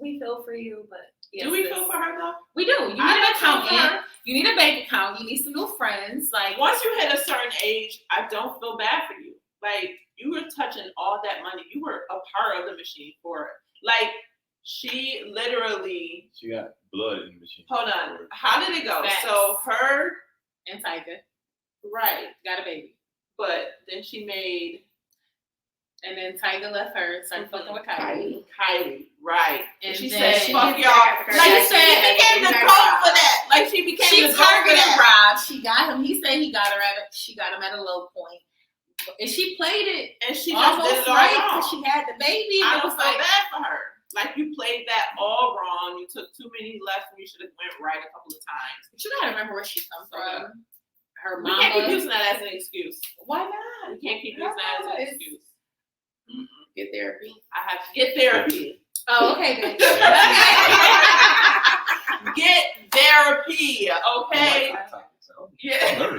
we feel for you, but yes, do we feel for her though? We do. You need an accountant. You need a bank account. You need some new friends. Like once you hit a certain age, I don't feel bad for you. Like you were touching all that money. You were a part of the machine for it. Like she literally. She got blood in the machine. Hold on. How did it go? Facts. So her and Tyga, right, got a baby, but then she made. And then Tyga left her, started fucking with Kylie. Right. And she said, fuck y'all. Like you said, he became the code for that. Like she became the targeted Rob. She got him. He said he got her she got him at a low point. And she played it. And she almost just did it all right wrong. Because she had the baby. I don't feel bad for her. Like you played that all wrong. You took too many left when you should have went right a couple of times. But you gotta remember where she comes from. Her mama. We can't keep using that as an excuse. Why not? We can't keep using that as an excuse. Get therapy. I have to get therapy. Oh, okay, then. Get therapy, okay? Yeah.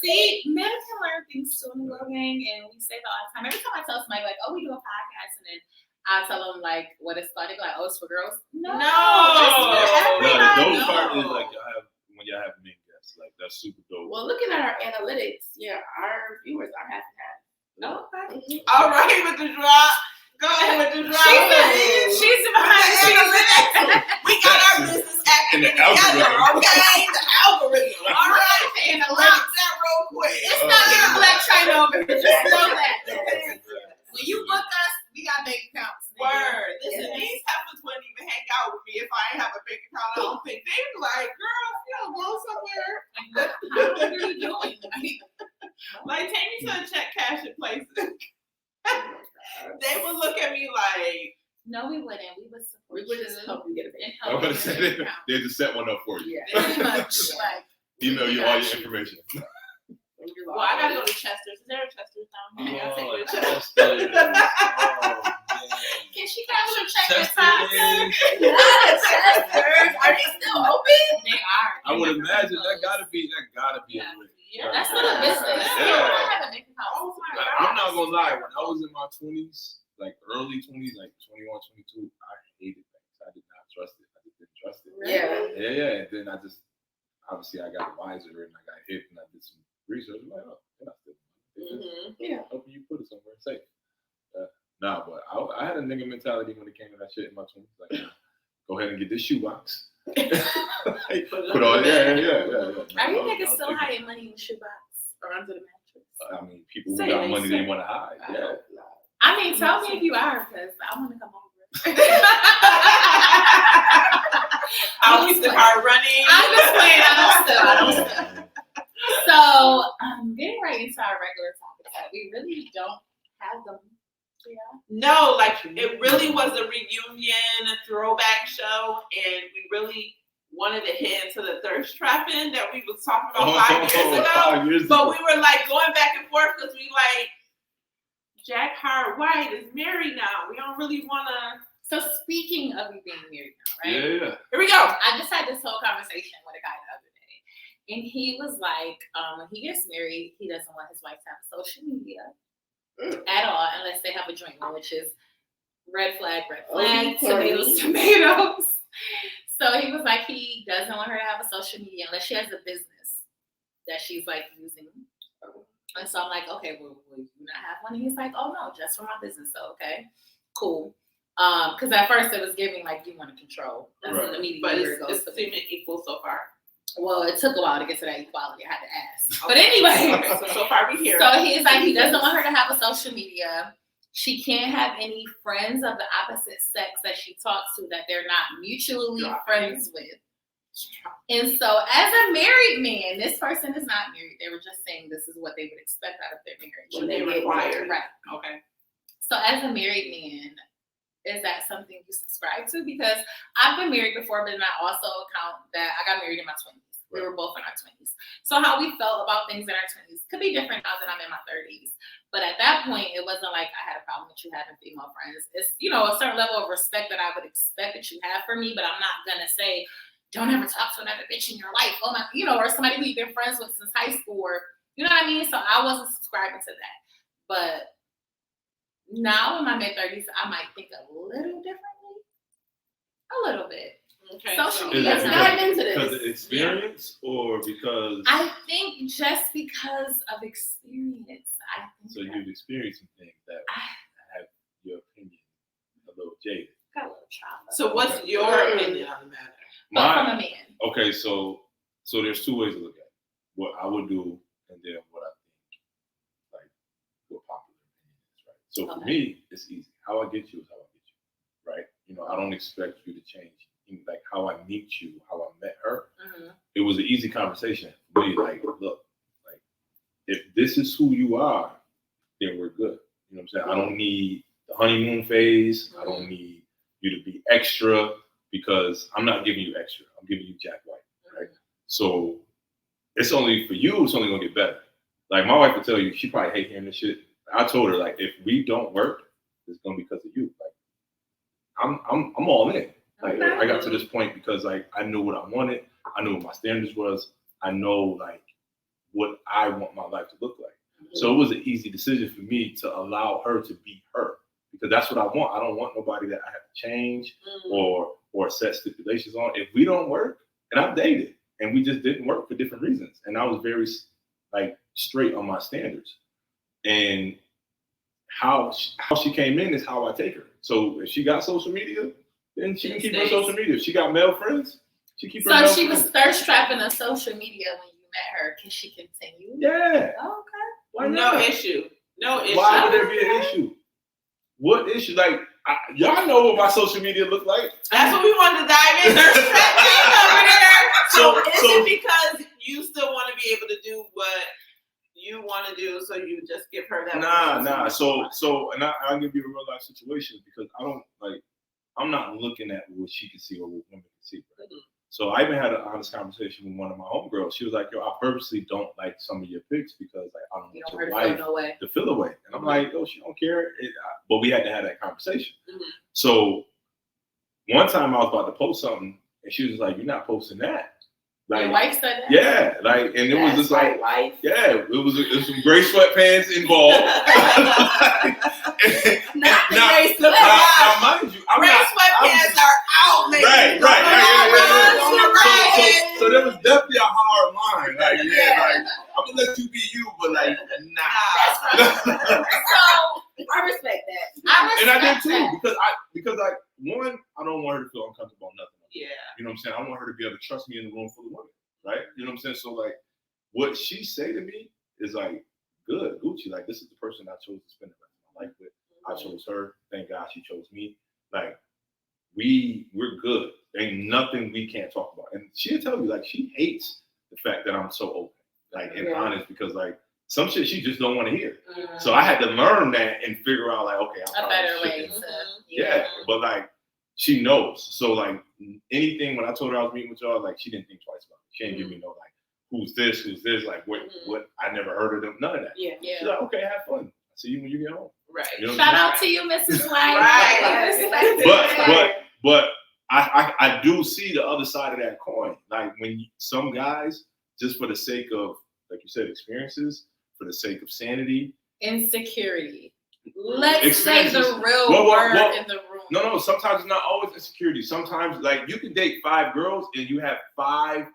See, men can learn things too in the Glow Gang, and we say that all the time. Every time I tell somebody, like, oh, we do a podcast, and then I tell them, like, what it's like, oh, it's for girls. No. The dope part is, like, when y'all have men guests, like, that's super dope. Well, looking at our analytics, our viewers are half and half. No. Okay. All right, with the drop. Go ahead with the drop. She's behind the scenes. We got our business acting together, okay? The algorithm. All right. And lock that real quick. It's not giving Black China over here. Just know that. When you book us, we got bank accounts. Word. Listen, these heifers wouldn't even hang out with me if I ain't have a bank account. I don't think they'd be like, girl, you don't go somewhere. How are you doing? Like, take me to a check cashing place. They would look at me like, no, we wouldn't. We would support you. We would just help you get a bank account. I'm going to say they just set one up for you. Yeah. Pretty much. Like, email you all your information. Well, I gotta go to Chester's. Is there a Chester's down here? I'll take you to Chester's. Can she cash your check this time? Chester's. Are they still open? They are. I would imagine that gotta be a link. Yeah, that's not a business. Yeah. I'm not gonna lie. When I was in my 20s, like early 20s, like 21, 22, I hated banks. I did not trust it. I just didn't trust it. Yeah. And then I just, obviously, I got wiser and I got hip and I did some research. I'm like, oh, they're not stealing money. Hoping you put it somewhere safe. Nah, but I had a nigga mentality when it came to that shit in my 20s. Like, go ahead and get this shoebox. Put all, yeah. Are you niggas still hiding money in the shoebox or under the mattress? I mean, people who got money they want to hide. Yeah. I mean, tell me if you are, because I want to come over. I'll keep the car running. I'm just playing. I don't. So, getting right into our regular topics that we really don't have them. Yeah. No, like it really was a reunion, a throwback show, and we really wanted to hit into the thirst trapping that we was talking about 5 years ago. But we were like going back and forth because we like Jac Hard White is married now. We don't really want to. So speaking of you being married now, right? Yeah. Here we go. I just had this whole conversation with a guy the other day, and he was like, when he gets married, he doesn't want his wife to have social media at all unless they have a joint one, which is red flag, tomatoes. So he was like, he doesn't want her to have a social media unless she has a business that she's like using. And so I'm like, okay, well, will you not have one? And he's like, oh no, just for my business. So okay, cool. Because at first it was giving like you want to control. That's in the meeting. But it's seeming equal so far. Well, it took a while to get to that equality. I had to ask. But anyway, so far we here. So he's like, he doesn't want her to have a social media. She can't have any friends of the opposite sex that she talks to that they're not mutually friends with. And so as a married man, this person is not married. They were just saying this is what they would expect out of their marriage. When they require. Right. Okay. So as a married man, is that something you subscribe to? Because I've been married before, but then I also count that I got married in my 20s. We were both in our 20s. So how we felt about things in our 20s could be different now that I'm in my 30s. But at that point, it wasn't like I had a problem with you having female friends. It's, a certain level of respect that I would expect that you have for me, but I'm not going to say, don't ever talk to another bitch in your life. Oh my, or somebody who you've been friends with since high school, or, you know what I mean? So I wasn't subscribing to that. But now in my mid-30s, I might think a little differently. A little bit. Okay. Social Is media. it because of experience or because? I think just because of experience. So you've experienced some things that have your opinion a little jaded. Got a little trauma. So what's your opinion on the matter? From a man. Okay, so there's two ways to look at it. What I would do and then what I think, like, what popular opinion is, right? So for me, it's easy. How I get you is how I get you, right? I don't expect you to change. Like how I meet you, how I met her. Mm-hmm. It was an easy conversation for me. Like, look, like if this is who you are, then we're good. You know what I'm saying? I don't need the honeymoon phase. Mm-hmm. I don't need you to be extra because I'm not giving you extra. I'm giving you Jac White, right? Mm-hmm. So it's only for you. It's only gonna get better. Like my wife would tell you, she probably hate hearing this shit. I told her like, if we don't work, it's gonna be because of you. Like I'm all in. Like I got to this point because like I knew what I wanted. I knew what my standards was. I know like what I want my life to look like. Mm-hmm. So it was an easy decision for me to allow her to be her because that's what I want. I don't want nobody that I have to change or set stipulations on. If we don't work, and I've dated and we just didn't work for different reasons. And I was very like straight on my standards. And how she came in is how I take her. So if she got social media, then she can keep her social media. If she got male friends, she keep her male friends. So she was thirst trapping on social media when you met her. Can she continue? Yeah. Oh, okay. Why not? No issue. Why would there be an issue? What issue? Like, y'all know what my social media look like. That's what we wanted to dive in. Thirst trapping over there. So is it because you still want to be able to do what you want to do, so you just give her that? Nah. So, and I'll give you a real life situation because I don't like. I'm not looking at what she can see or what women can see. Right? Mm-hmm. So I even had an honest conversation with one of my homegirls. She was like, yo, I purposely don't like some of your pics because like I don't want your life to feel away. And I'm like, yo, she don't care. But we had to have that conversation. Mm-hmm. So one time I was about to post something and she was like, you're not posting that. Like, your wife said that? Yeah, like, and it was just like, wife. yeah, it was some gray sweatpants involved. Not the now, gray now, sweatpants. mind you, I'm Gray not. sweatpants are out, man. Right. So there was definitely a hard line. Like, like I'm gonna let you be you, but like, nah. That's right. So I respect that. And I did too, because one, I don't want her to feel uncomfortable on nothing. Yeah. You know what I'm saying? I want her to be able to trust me in the room full of women, right? You know what I'm saying? So like, what she say to me is like, good, Gucci. Like, this is the person I chose to spend the rest of my life with. I chose her. Thank God she chose me. Like, we're good. Ain't nothing we can't talk about. And she'll tell you, like, she hates the fact that I'm so open, like, and honest, because like some shit she just don't want to hear. So I had to learn that and figure out, like, okay, a better way to yeah, but like she knows. So like anything, when I told her I was meeting with y'all, like she didn't think twice about it. She didn't give me no like, who's this, like what I never heard of them, none of that. Yeah. She's like, okay, have fun. I'll see you when you get home. Right. You know Shout out to you, Mrs. White. Right. But I do see the other side of that coin. Like when some guys, just for the sake of, like you said, experiences, for the sake of sanity, insecurity. Let's say the real word in the room. No, sometimes it's not always insecurity. Sometimes, like, you can date 5 girls and you have 5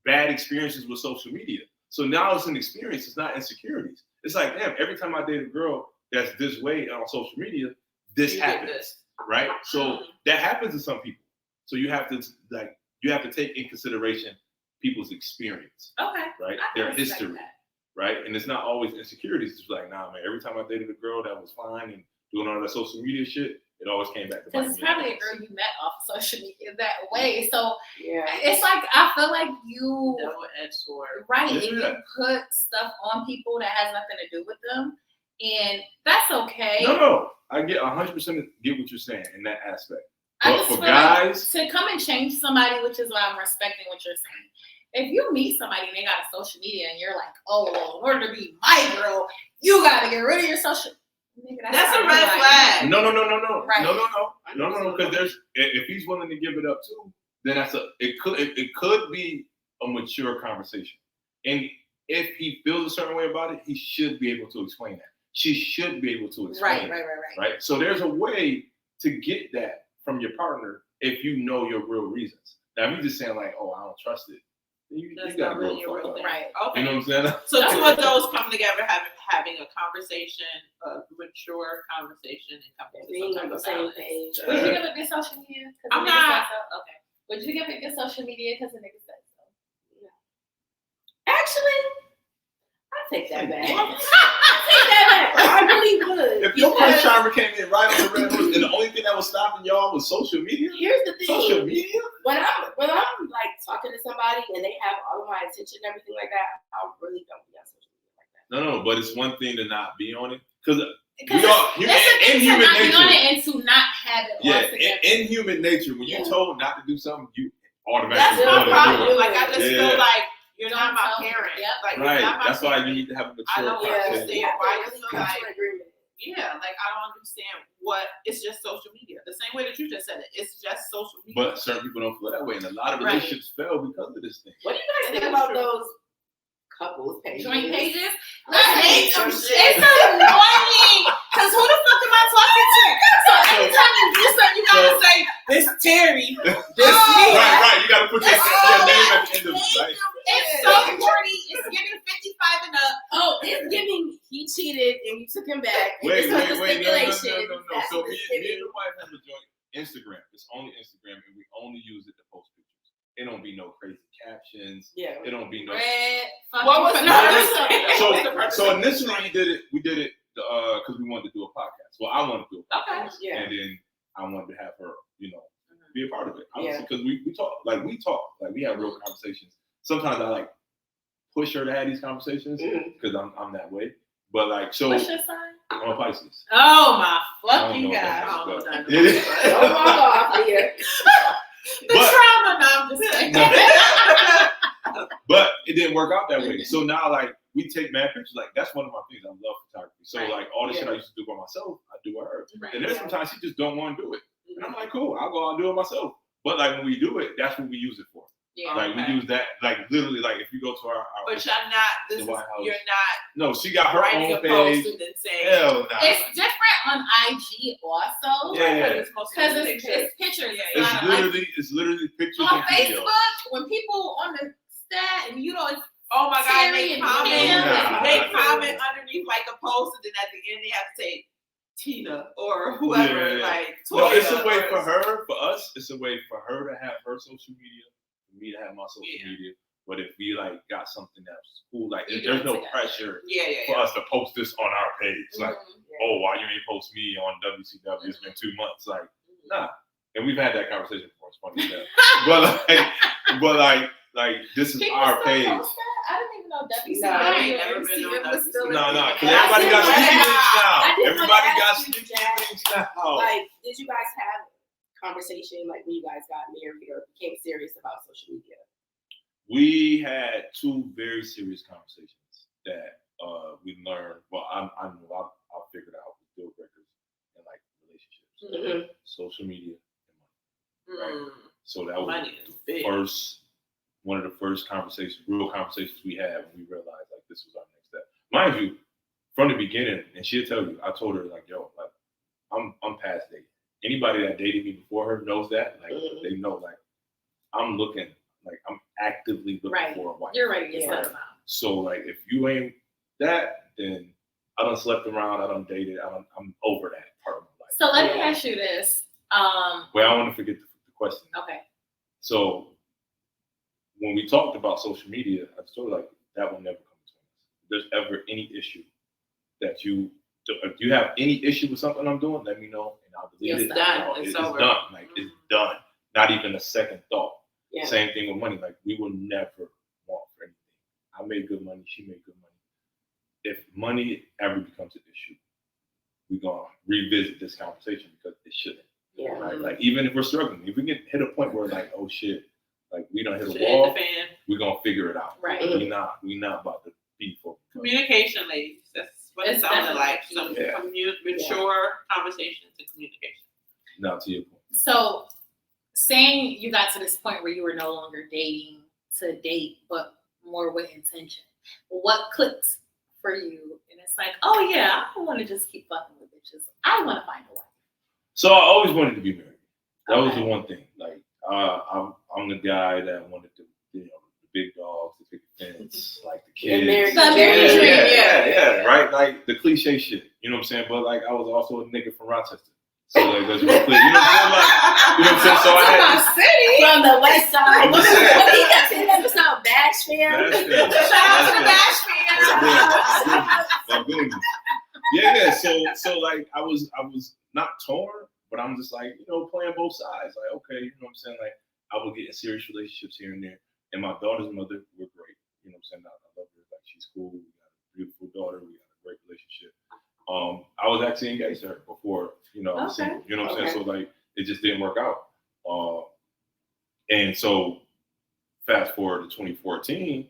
bad experiences with social media. So now it's an experience, it's not insecurities. It's like, damn, every time I date a girl that's this way on social media, this happens, right? So that happens to some people. So you have to take in consideration people's experience, right? Their history. Right? And it's not always insecurities. It's like, nah, man, every time I dated a girl that was fine and doing all that social media shit, it always came back to because it's probably a girl you met off social media that way. So it's like, I feel like you double-edged sword. Right. And you put stuff on people that has nothing to do with them. And that's okay. No. I get 100% get what you're saying in that aspect. I But just for feel guys, like to come and change somebody, which is why I'm respecting what you're saying. If you meet somebody and they got a social media and you're like, oh, well, in order to be my girl, you gotta get rid of your social. Nigga, that's a red flag. No. Right. No. Because if he's willing to give it up too, then it could be a mature conversation. And if he feels a certain way about it, he should be able to explain that. She should be able to explain right. So there's a way to get that from your partner if you know your real reasons. Now, if you're just saying like, oh, I don't trust it, you got to really go your for real it. thing. Right. Okay. You know what I'm saying? So two of those come together, having a conversation, a mature conversation, and coming to being some on the type same of page. Would you give it good social media? I'm not. Okay. Would you give it good social media because the nigga said so? No. Actually, I take that back. I really would. If your first driver came in right on the red horse, and the only thing that was stopping y'all was social media. Here's the thing. Social media. When I'm like talking to somebody and they have all of my attention and everything like that, I really don't be on social media like that. No, but it's one thing to not be on it because we are in human nature. On it and to not have it. In human nature, when you're told not to do something, you That's automatically. my problem. Like I just feel like you're Don't not my tell parent. Yep. Like, right. That's why you need to have a mature conversation. conversation. Why you feel like I don't understand what it's just social media. The same way that you just said it. It's just social media. But certain people don't feel that way, and a lot of relationships fail because of this thing. What do you guys think about those couples pages? Joint pages? I hate them shit. It's annoying. Because who the fuck am I talking to? So anytime you do something, you gotta say, this Terry, this me. Right. You gotta put your name at the end of it, right? It's so corny. It's giving 55 and up. Oh, it's giving he cheated and you took him back. Wait. No. So me and the wife have a joint Instagram. It's only Instagram, and we only use it to post pictures. It don't be no crazy captions. Yeah. It don't be no. Red. What was So initially we did it because we wanted to do a podcast. Well, I wanted to do a podcast. Okay. Yeah. And then I wanted to have her, be a part of it. Because we talk, like we have real conversations. Sometimes I like push her to have these conversations because I'm that way. But like, so what's your sign? I'm a Pisces. Oh my fucking god! Don't walk off here. Trauma. No, I'm just saying. But it didn't work out that way. So now, like, we take mad pictures. Like, that's one of my things. I love photography. So like, all the shit I used to do by myself, I do with her. Right. And there's sometimes she just don't want to do it. And I'm like, cool, I'll go out and do it myself. But like when we do it, that's what we use it for. Yeah. Like we use that, like literally, like if you go to our but you're not. This is, White House. you're not No, she got her writing own a post page. and then saying, Hell nah. It's different on IG also. Yeah. Because it's pictures. It's literally pictures On and videos. Facebook, when people on the stat and you know it's oh my God, Terry they and comment. Pam. They comment underneath like a post, and then at the end they have to say Tina or whoever. Yeah. Like No, Toya it's a way or- for her, for us. It's a way for her to have her social media, for me to have my social media. But if we like got something that's cool, like there's no pressure for us to post this on our page. Like, oh, why you ain't post me on WCW? It's been 2 months. Like, nah. And we've had that conversation before. It's funny that. but this is our page. I didn't even know WCW. No, I ain't never been on WCW. No, because everybody got sneaky links now. Everybody got sneaky links now. Like, did you guys have conversation like when you guys got married or became serious about social media? We had 2 very serious conversations that we learned. Well, I know I figured out deal breakers in like relationships, social media, and money. Right? So that was one of the first real conversations we had when we realized like this was our next step. Mind you, from the beginning, and she'll tell you, I told her like, yo, like I'm past dating. Anybody that dated me before her knows that. Like they know like I'm looking. Like I'm actively looking for a wife. You're ready to get settled now. So like if you ain't that, then I done slept around, I done dated, I'm over that part of my life. So let me ask you this. Well, I want to forget the question. Okay. So when we talked about social media, I told her like that will never come between us. If there's ever any issue that if you have any issue with something I'm doing, let me know and I'll delete it. It's done. It's done. Like it's done. Not even a second thought. Yeah. Same thing with money. Like we will never want for anything. I made good money. She made good money. If money ever becomes an issue, we're gonna revisit this conversation because it shouldn't. Yeah. Right? Like even if we're struggling, if we get hit a point where like, oh shit, like we don't hit a wall, we're gonna figure it out. Right. We not about to be for communication, ladies. That's what it sounded like. Some mature conversations and communication. Now to your point. So saying you got to this point where you were no longer dating to date, but more with intention. What clicked for you? And it's like, oh yeah, I don't want to just keep fucking with bitches. I want to find a wife. So I always wanted to be married. That was the one thing. Like I'm the guy that wanted to, the big dogs, the big fence, like the kids. Yeah, right. Like the cliche shit. You know what I'm saying? But like I was also a nigga from Rochester. So like that's real clear. You know what I'm saying? So I had from the west side. I'm just saying. What do you got to say? That's not Bash fam. Shout out to the Bash fam. Yeah. So like I was not torn, but I'm just like, playing both sides. Like, okay, you know what I'm saying? Like I would get in serious relationships here and there. And my daughter's mother, we're great. You know what I'm saying? I love her. Like she's cool. We got a beautiful daughter. We got a great relationship. I was actually engaged to her before, single, you know what I'm saying? So like it just didn't work out. And so fast forward to 2014,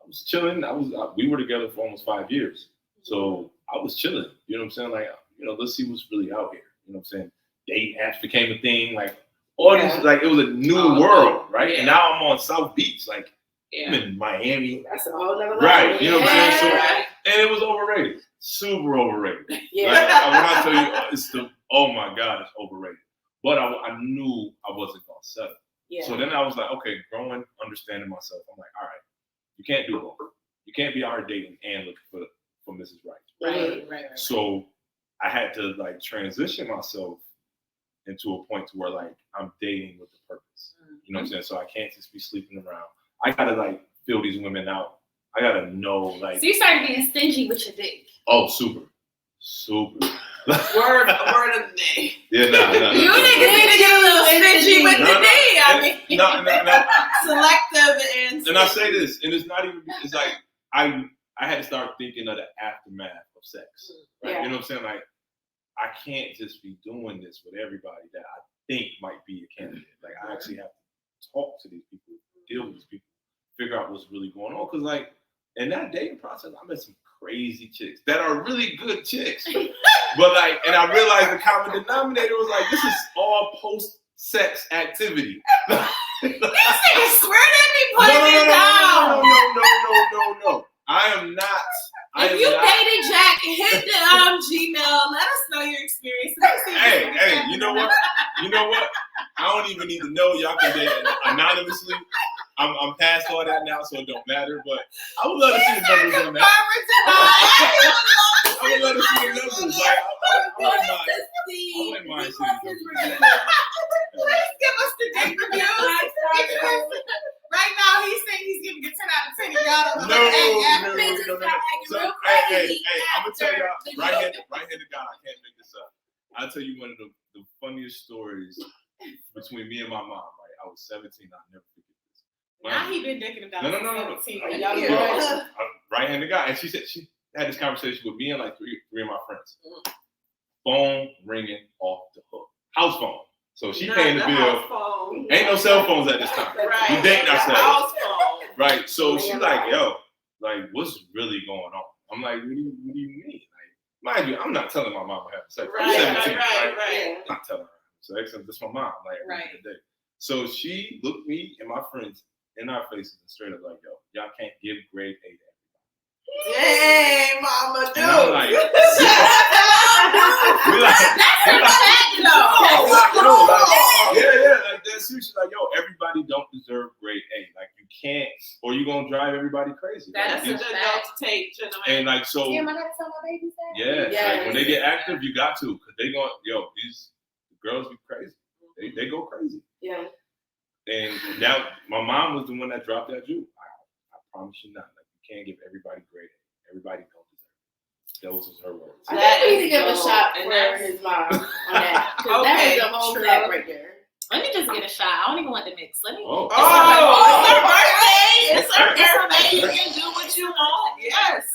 I was chilling. We were together for almost 5 years. So I was chilling, you know what I'm saying? Like, let's see what's really out here. You know what I'm saying? Dating apps became a thing, like all these, like it was a new world, right? Yeah. And now I'm on South Beach, like I'm in Miami. That's a whole other level. Right, you know what I'm saying? So, and it was overrated. Super overrated. Yeah. Like, when I tell you, oh my God, it's overrated. But I knew I wasn't going to settle. Yeah. So then I was like, okay, growing, understanding myself. I'm like, all right, you can't do both. You can't be out here dating and looking for Mrs. Right. Right. So I had to like transition myself into a point to where like I'm dating with a purpose. You know what I'm saying? So I can't just be sleeping around. I gotta like fill these women out. I gotta know like. So you started being stingy with your dick. Oh, super. Word of the day. Yeah, no. You niggas need to get a little stingy with the D. I mean, no. Selective and. And I say this, and it's not even. It's like I had to start thinking of the aftermath of sex. Right? Yeah. You know what I'm saying? Like I can't just be doing this with everybody that I think might be a candidate. Like I actually have to talk to these people, deal with these people, figure out what's really going on. Because like in that dating process, I met some crazy chicks that are really good chicks. But like, and I realized the common denominator was like, this is all post-sex activity. These niggas swear they be putting it down. No. I am not. If you dated Jack, hit the Gmail. Let us know your experience. Hey, you know what? I don't even need to know. Y'all can date anonymously. I'm past all that now, so it don't matter. But I would love to see the numbers on that. I would love to see the numbers. Like, I wouldn't mind seeing the numbers. Please give us the date reviews. Right now, he's saying he's giving a 10 out of 10. Y'all don't No. So, hey, I'm gonna tell y'all, right-handed guy, I can't make this up. I'll tell you one of the funniest stories between me and my mom, right? I was 17, I'll never forget this. Now he been dicking about No. 17. Right-handed guy. And she said she had this conversation with me and like three of my friends. Phone ringing off the hook. House phone. So she paying the bill. Ain't no cell phones at this time. Right. We dating ourselves. House phone. Right. So she's like, yo, like, what's really going on? I'm like, what do you mean? Like, mind you, I'm not telling my mom I have sex. I'm 17, right? I'm not telling her sex. That's my mom. Like, every day. So she looked me and my friends in our faces and straight up like, yo, y'all can't give grade 8 to everybody. Hey, mama, dude. And I'm like, like that's seriously like, yo, everybody don't deserve grade A. Like you can't, or you gonna drive everybody crazy. That's a good note to take, gentlemen. And like so, Damn, I gotta tell my babies that. Yeah. Like when they get active, you got to, cause they going, these girls be crazy. They go crazy. Yeah. And now my mom was the one that dropped that Jew. I promise you not. Like you can't give everybody grade A. Everybody don't deserve it. Those was her words. I think we need to give a shot for his mom on that. Because that is the whole fact right there. Let me just get a shot. I don't even want the mix. Let me. It's her birthday. It's her birthday. You can do what you want. Yes.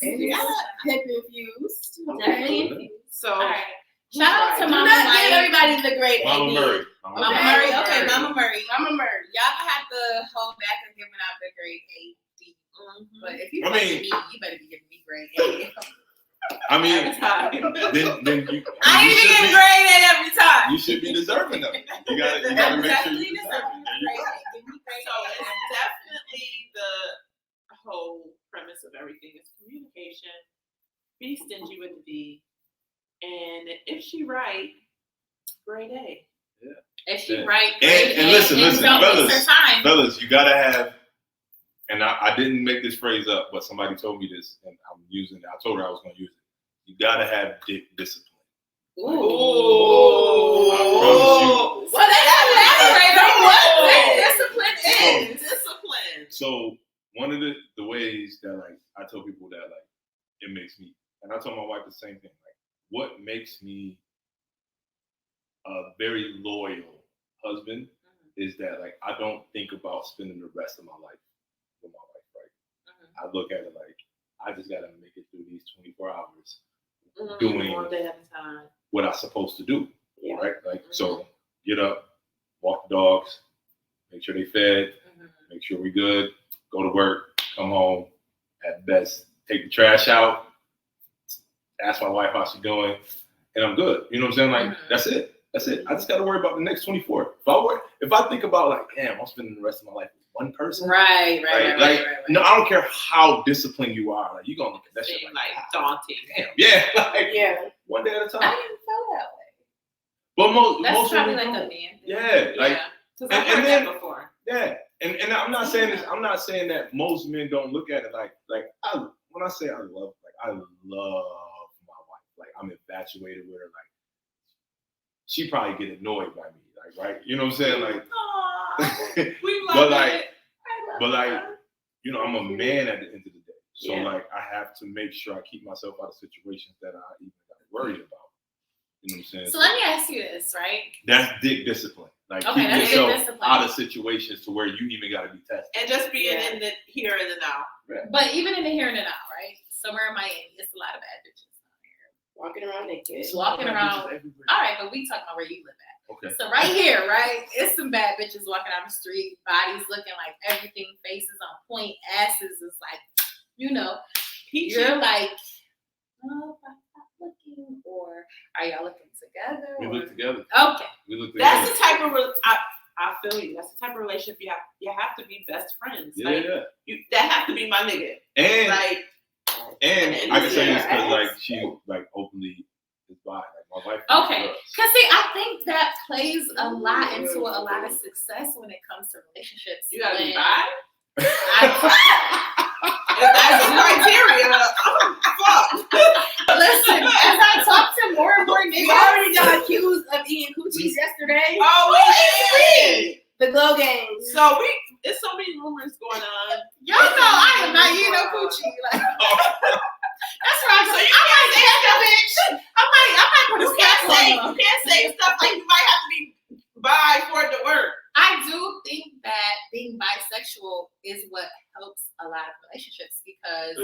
Pep infused. Definitely. So, all right. Shout out to Mama Murray. Murray. Give everybody the grade A. Mama Murray. Mama Murray. Okay, Mama Murray. Mama Murray. Y'all have to hold back on giving out the grade A. But if you me, you better be giving me grade A. I mean, then you. I ain't getting grade A every time. You should be deserving of it. You gotta make sure you deserve it. So it's definitely the whole premise of everything is communication. Be stingy with the D, and if she right, grade A. Yeah. If she right, grade and A. Listen, fellas, fellas, you gotta have. And I didn't make this phrase up, but somebody told me this, and I'm using it. I told her I was going to use it. You gotta have dick discipline. Ooh. I promise you. Well, elaborate on what discipline is. Discipline. So one of the ways that like I tell people that like it makes me, and I told my wife the same thing. Like, what makes me a very loyal husband is that like I don't think about spending the rest of my life with my wife. Right? I look at it like I just gotta make it through these 24 hours doing one day at a time. what I'm supposed to do. Yeah. Right? Like so, get up, walk the dogs, make sure they fed, make sure we good, go to work, come home, at best, take the trash out, ask my wife how she's doing, and I'm good. You know what I'm saying? Like that's it. That's it. I just got to worry about the next 24. If I think about like, damn, I'm spending the rest of my life with one person. Right. No, I don't care how disciplined you are. Like, you're going to look at that shit like daunting. Damn. Yeah. Like, yeah. One day at a time. I didn't feel that way. But That's most probably of like them a don't. man. Yeah. Like, Because I've heard that before. Yeah. And I'm not saying this. I'm not saying that most men don't look at it like when I say I love my wife. Like, I'm infatuated with her. Like, she probably get annoyed by me, like, right? You know what I'm saying? Like, we love it. But like, you know, I'm a man at the end of the day. So like, I have to make sure I keep myself out of situations that I even got to worry about. You know what I'm saying? So let me ask you this, right? That's dick discipline. Like, keep yourself out of situations to where you even got to be tested. And just being in the here and the now. Right. But even in the here and the now, right? Somewhere in Miami, it's a lot of bad bitches. Walking around naked. Walking around. All right, but we talking about where you live at. Okay. So right here, right? It's some bad bitches walking down the street, bodies looking like everything, faces on point, asses is like, you know, you're like, oh, I'm not looking, or are y'all looking together? We look together. Okay. We look together. That's the type of I feel you. That's the type of relationship you have to be best friends. Yeah, like, that have to be my nigga. And like, and I can say this because like she like openly is bi. Like my wife. Okay, because see, I think that plays a lot into a lot of success when it comes to relationships. You gotta be bi. If that's the criteria, fuck. Listen, as I talk to more and more niggas, You already got accused of eating coochies yesterday. Oh, we The glow games. So there's so many rumors going on. y'all know I am not eating no coochie. Like, that's right. So I might say that bitch. I might put a scalpel on. You can't say stuff like you might have to be bi for it to work. I do think that being bisexual is what helps a lot of relationships because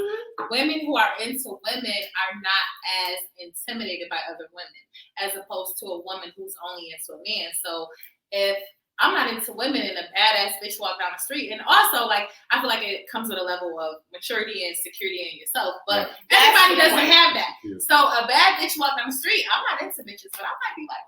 women who are into women are not as intimidated by other women as opposed to a woman who's only into a man. So if I'm not into women and a badass bitch walk down the street, and also like I feel like it comes with a level of maturity and security in yourself, but everybody doesn't have that. Yeah. So a bad bitch walk down the street, I'm not into bitches, but I might be like,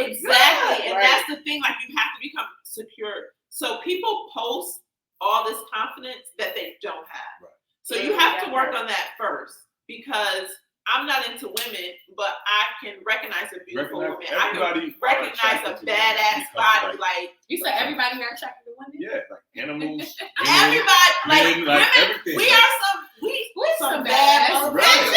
exactly, and that's the thing. Like you have to become secure. So people post all this confidence that they don't have. Right. So you have to work on that first because I'm not into women, but I can recognize a beautiful woman. I can recognize a badass body. Like you said, everybody are attracted to women. Yeah, like animals. Everybody, like women. Everything. We are some bad motherfuckers.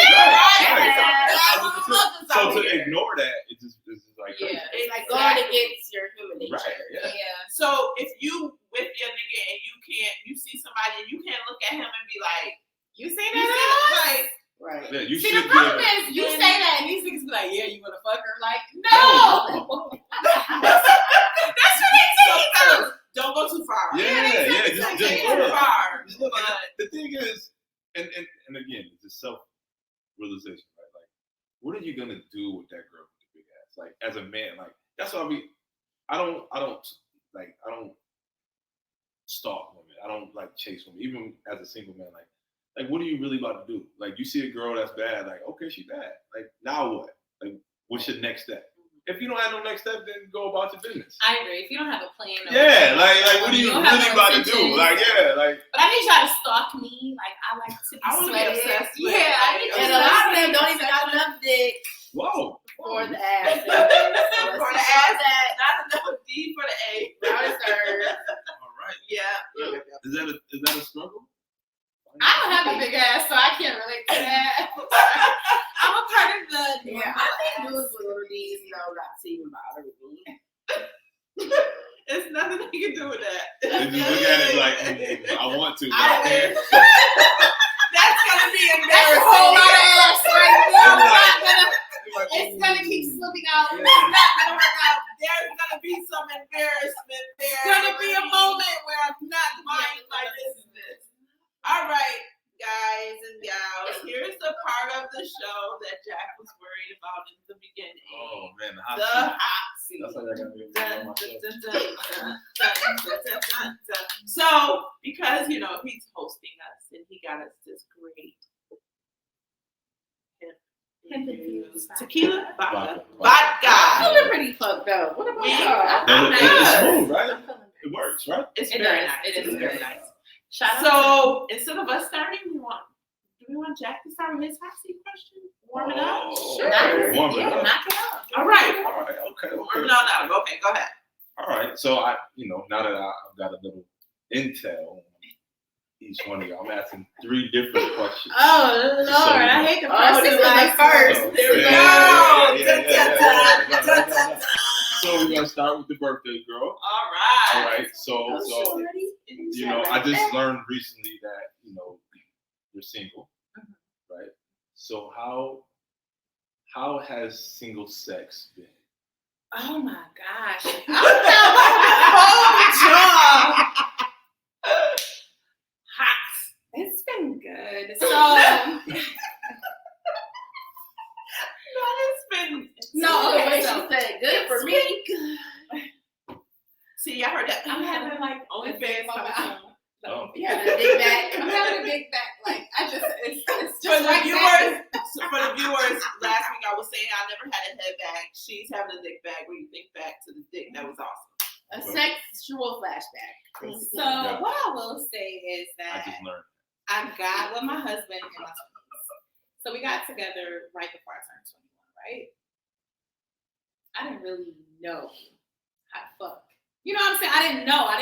So to ignore that, it's just like it's like going against your human nature. Right. Yeah. So if you with your nigga and you see somebody and you can't look at him and be like, you see that? Like. Right. Yeah, you see, the problem is you say that and these niggas be like, yeah, you wanna fuck her? Like, no. That's what they take. Don't go too far. Yeah, just too far. The thing is, and again, it's a self-realization, right? Like, what are you gonna do with that girl with the big ass? Like, as a man, like that's why I don't stalk women. I don't like chase women. Even as a single man, like, what are you really about to do? Like, you see a girl that's bad, like, okay, she bad. Like, now what? Like, what's your next step? If you don't have no next step, then go about your business. I agree. If you don't have a plan, like, what are you really about to do? Like, But I need y'all to stalk me. Like, I like to be sweated. Yeah, and a lot of them don't even got enough dick. Whoa. For the ass. For the ass. Not enough D for the A. Not a third. All right. Yeah. Is that a struggle? I don't have a big ass, so I can't relate to that. I'm a part of the. Yeah, I think dudes with little D's, not to even bother with me. It's nothing you can do with that. You just look at it like, I want to. That's gonna be embarrassing. That's a whole lot of ass right there. It's gonna keep slipping out. It's not gonna work out. There's gonna be some embarrassment there. It's gonna be a moment where I'm not mind my business. All right, guys and gals, here's the part of the show that Jack was worried about in the beginning. Oh man, the hot seat. That's like I gotta be So, because he's hosting us and he got us this great tequila vodka. I'm pretty fucked up. What about y'all? It's smooth, right? It works, right? It's very nice. It is very nice. So instead of us starting, do we want Jack to start with his hot seat question? Warm it up? Sure. Warm it up. Knock it out. All right. Okay. Warm it on out. Okay, go ahead. All right. So now that I've got a little intel on each one of y'all, I'm asking 3 different questions. Oh Lord, I hate the first first. There we go. So we're gonna start with the birthday girl. All right. So I just learned recently that you're single, right? So how has single sex been? Oh my gosh! Hot. It's been good. So said good for me. Good. See, I heard that. I'm having like OnlyFans coming soon. Yeah, the big back. I'm having a big back. Like it's just for the viewers. For the viewers, last week I was saying I never had a head bag. She's having a dick bag. Where you think back to the dick, that was awesome. A sexual flashback. So what I will say is that I just learned. I got with my husband in my 20s. So we got together right before I turned 21, right? I didn't really know how to fuck. You know what I'm saying? I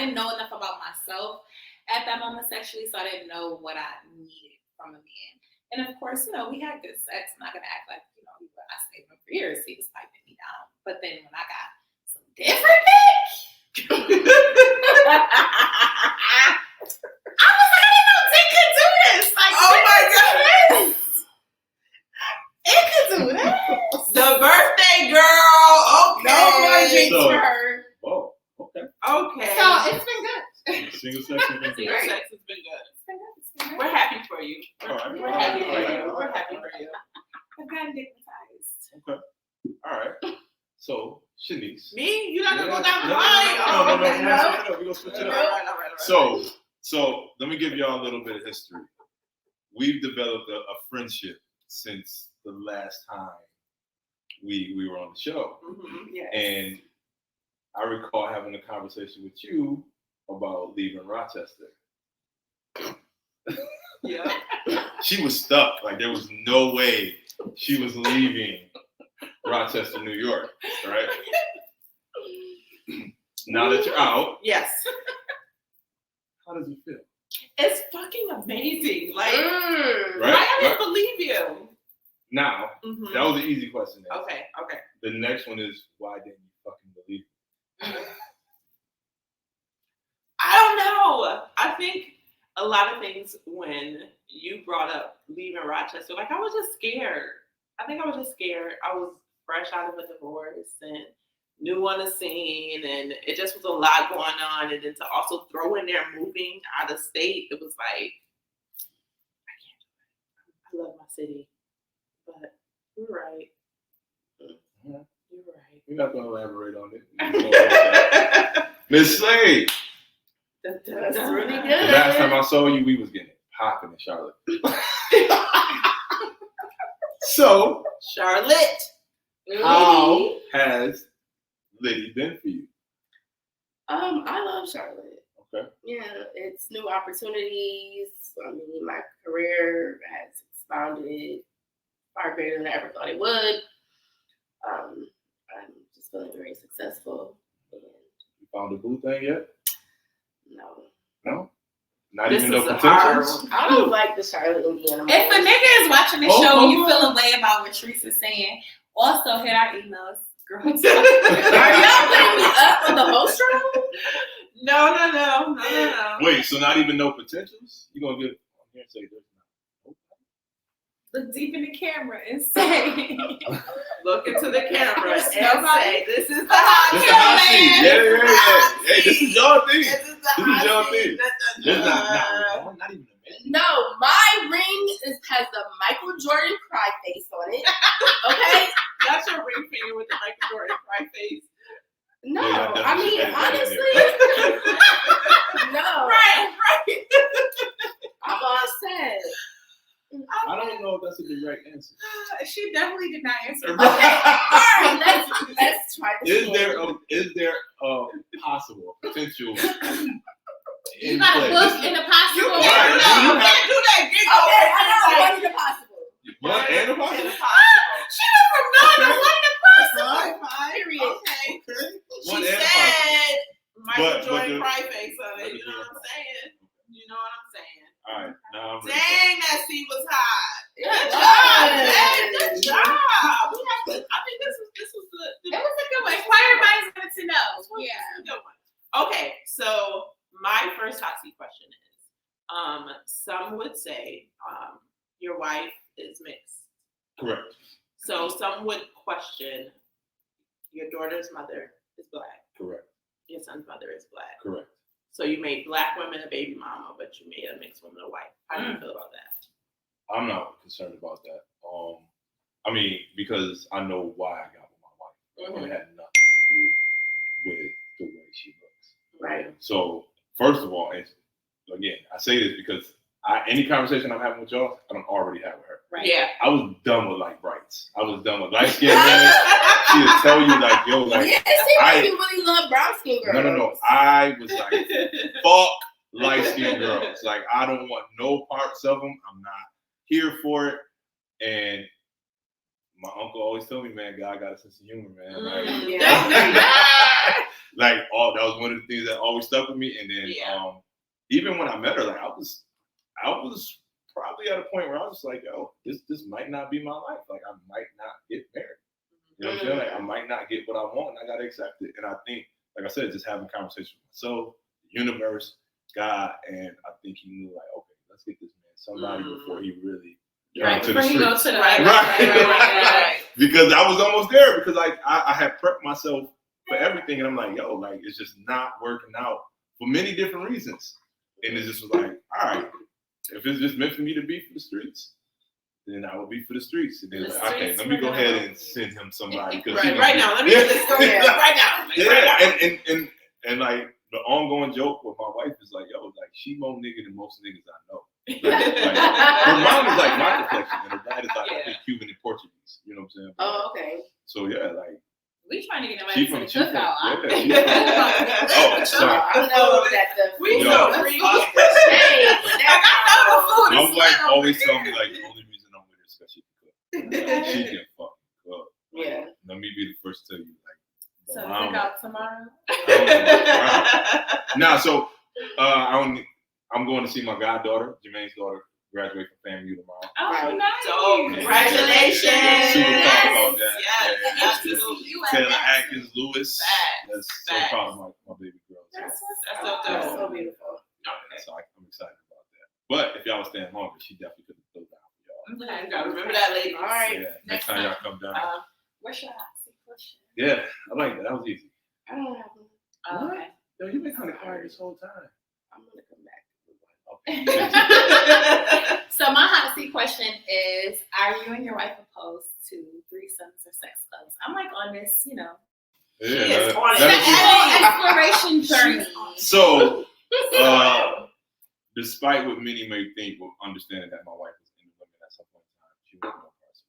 didn't know enough about myself at that moment sexually, so I didn't know what I needed from a man. And of course, you know, we had good sex. I'm not gonna act like, you know, I stayed with him for years. He was piping me down. But then when I got some different bitch, I was like, I didn't know Dick could do this. Like, Oh my God. It could do this. The birthday girl. Okay. No more drinks So- for her. Oh, okay. Okay. So it's been good. Single sex has been Single good. sex has been good. It's been good. It's been good. We're happy for you. All right. We're happy for you. We're happy for you. I've gotten dignitized. Okay. All right. So, Shanice. Me? You're not gonna go Yeah. down the No, line? no, Oh, no, okay. we're gonna switch it up. We're gonna switch it All up. right. So let me give y'all a little bit of history. We've developed a friendship since the last time we were on the show. Yes. And I recall having a conversation with you about leaving Rochester. Yeah. She was stuck. Like there was no way she was leaving Rochester, New York, right? Now that you're out, Yes. how does it feel? It's fucking amazing. Like, Right? I Right. didn't believe you. Now, Mhm. that was an easy question. to answer. Okay. The next one is, why didn't you fucking believe me? I don't know. I think a lot of things when you brought up leaving Rochester, like I was just scared. I think I was just scared. I was fresh out of a divorce and new on the scene, and it just was a lot going on. And then to also throw in there moving out of state, it was like, I can't do it. I love my city, but you're right. Mhm. You're right. We're not going to elaborate on it. Miss Slade, That's really the good. last time I saw you, we was getting it popping in Charlotte. So, Charlotte. how has Liddy been for you? I love Charlotte. Okay. Yeah, it's new opportunities. I mean, my career has expanded far greater than I ever thought it would. I'm just feeling very successful. And You found the boo thing yet? no, No? Not This even no is a hard potentials? one. I don't like the Charlotte, Indiana. If a mall. nigga is watching this Oh, show and you oh, feel a way about what Teresa's saying, also hit our emails. Girls. Are y'all putting me up for the host role? No. Wait, so not even no potentials? You going to get on here and say there's not? Look deep in the camera and say, Look into the camera and Nobody- say, "This is the hot This is how I seat, see. man. Yeah. This is the hot Hey, this seat. is your thing. This is the This is hot your seat. thing. This is not even a minute. No, my ring has the Michael Jordan cry face on it. Okay? That's your ring finger with the Michael Jordan cry face. No, Yeah, I mean, definitely honestly, no. Right. I'm all set. I don't know if that's a direct answer. she definitely did not answer. Okay, all right, let's try this again. Is there a possible potential You in got a play? book in the You possible. can't do Right. that. You can't do that. Get Okay, I over got it. one in the possible. One and a possible? Impossible. She went from none to one to Fine, fine. Period. Okay. One She and a said Michael But Jordan the- cry face on it. You know what I'm saying? You know what I'm saying? All right, now I'm ready. Dang, that seat was hot. Good was. job, Jay. Good job. We have to, I think this was good. It was a good one. Why everybody's wanted to know. Yeah. Good one. Okay, so my first hot seat question is, some would say your wife is mixed. Correct. So some would question your daughter's mother is black, Correct. your son's mother is black. Correct. So you made black women a baby mama, but you made a mixed woman a white. How do you feel about that? I'm not concerned about that. I mean, because I know why I got with my wife. It had nothing to do with the way she looks. Right. So, first of all, and again, I say this because Any conversation I'm having with y'all, I don't already have with her. Right. Yeah. I was done with like brights. I was done with light skinned men. She'd tell you like, yo, like Yeah, it seems like you really love brown skin girls. no. I was like, fuck light skinned girls. Like I don't want no parts of them. I'm not here for it. And my uncle always told me, man, God got a sense of humor, man. Like, like that was one of the things that always stuck with me. And then even when I met her, like I was probably at a point where I was like, yo, this might not be my life. Like I might not get married. You know what I'm saying? Like I might not get what I want and I gotta accept it. And I think, like I said, just having conversations with myself, the universe, God, and I think he knew like, okay, let's get this man somebody before he really to the streets. Right. Because I was almost there because like I had prepped myself for everything and I'm like, yo, like it's just not working out for many different reasons. And it just was like, all right, if it's just meant for me to be for the streets, then I will be for the streets. And then like, okay, let me go ahead and send him somebody. Right now, let me get this going. Right now. Yeah, and like the ongoing joke with my wife is like, yo, like she more nigga than most niggas I know. Like, her mom is like my complexion, and her dad is like I think Cuban and Portuguese. You know what I'm saying? Oh, okay. So yeah, like we trying to get invited to the cookout. Sorry. I know that we know free. My wife always tells me like the only reason I'm with her is because she can cook. She can fucking cook. Yeah. Let me be the first to tell you like. So cookout tomorrow. Nah, so I'm going to see my goddaughter, Jermaine's daughter, graduate from FAMU tomorrow. Oh, nice! So, congratulations! Super proud about that. Yes, Taylor Atkins Lewis. That's so proud of my baby girl. That's so beautiful. So I'm excited about that. But if y'all was staying longer, she definitely could have built down for y'all. Okay, you gotta remember that, ladies. All right. Yeah, next time y'all come down. What's your hot seat question? Yeah, I like that. That was easy. I don't have one. Okay. Yo, you've been kind of quiet this whole time. I'm gonna come back. So my hot seat question is: are you and your wife opposed to threesomes or sex clubs? I'm like on this, exploration journey. So, despite what many may think, well, understanding that my wife was into women at some point in time, she was no person.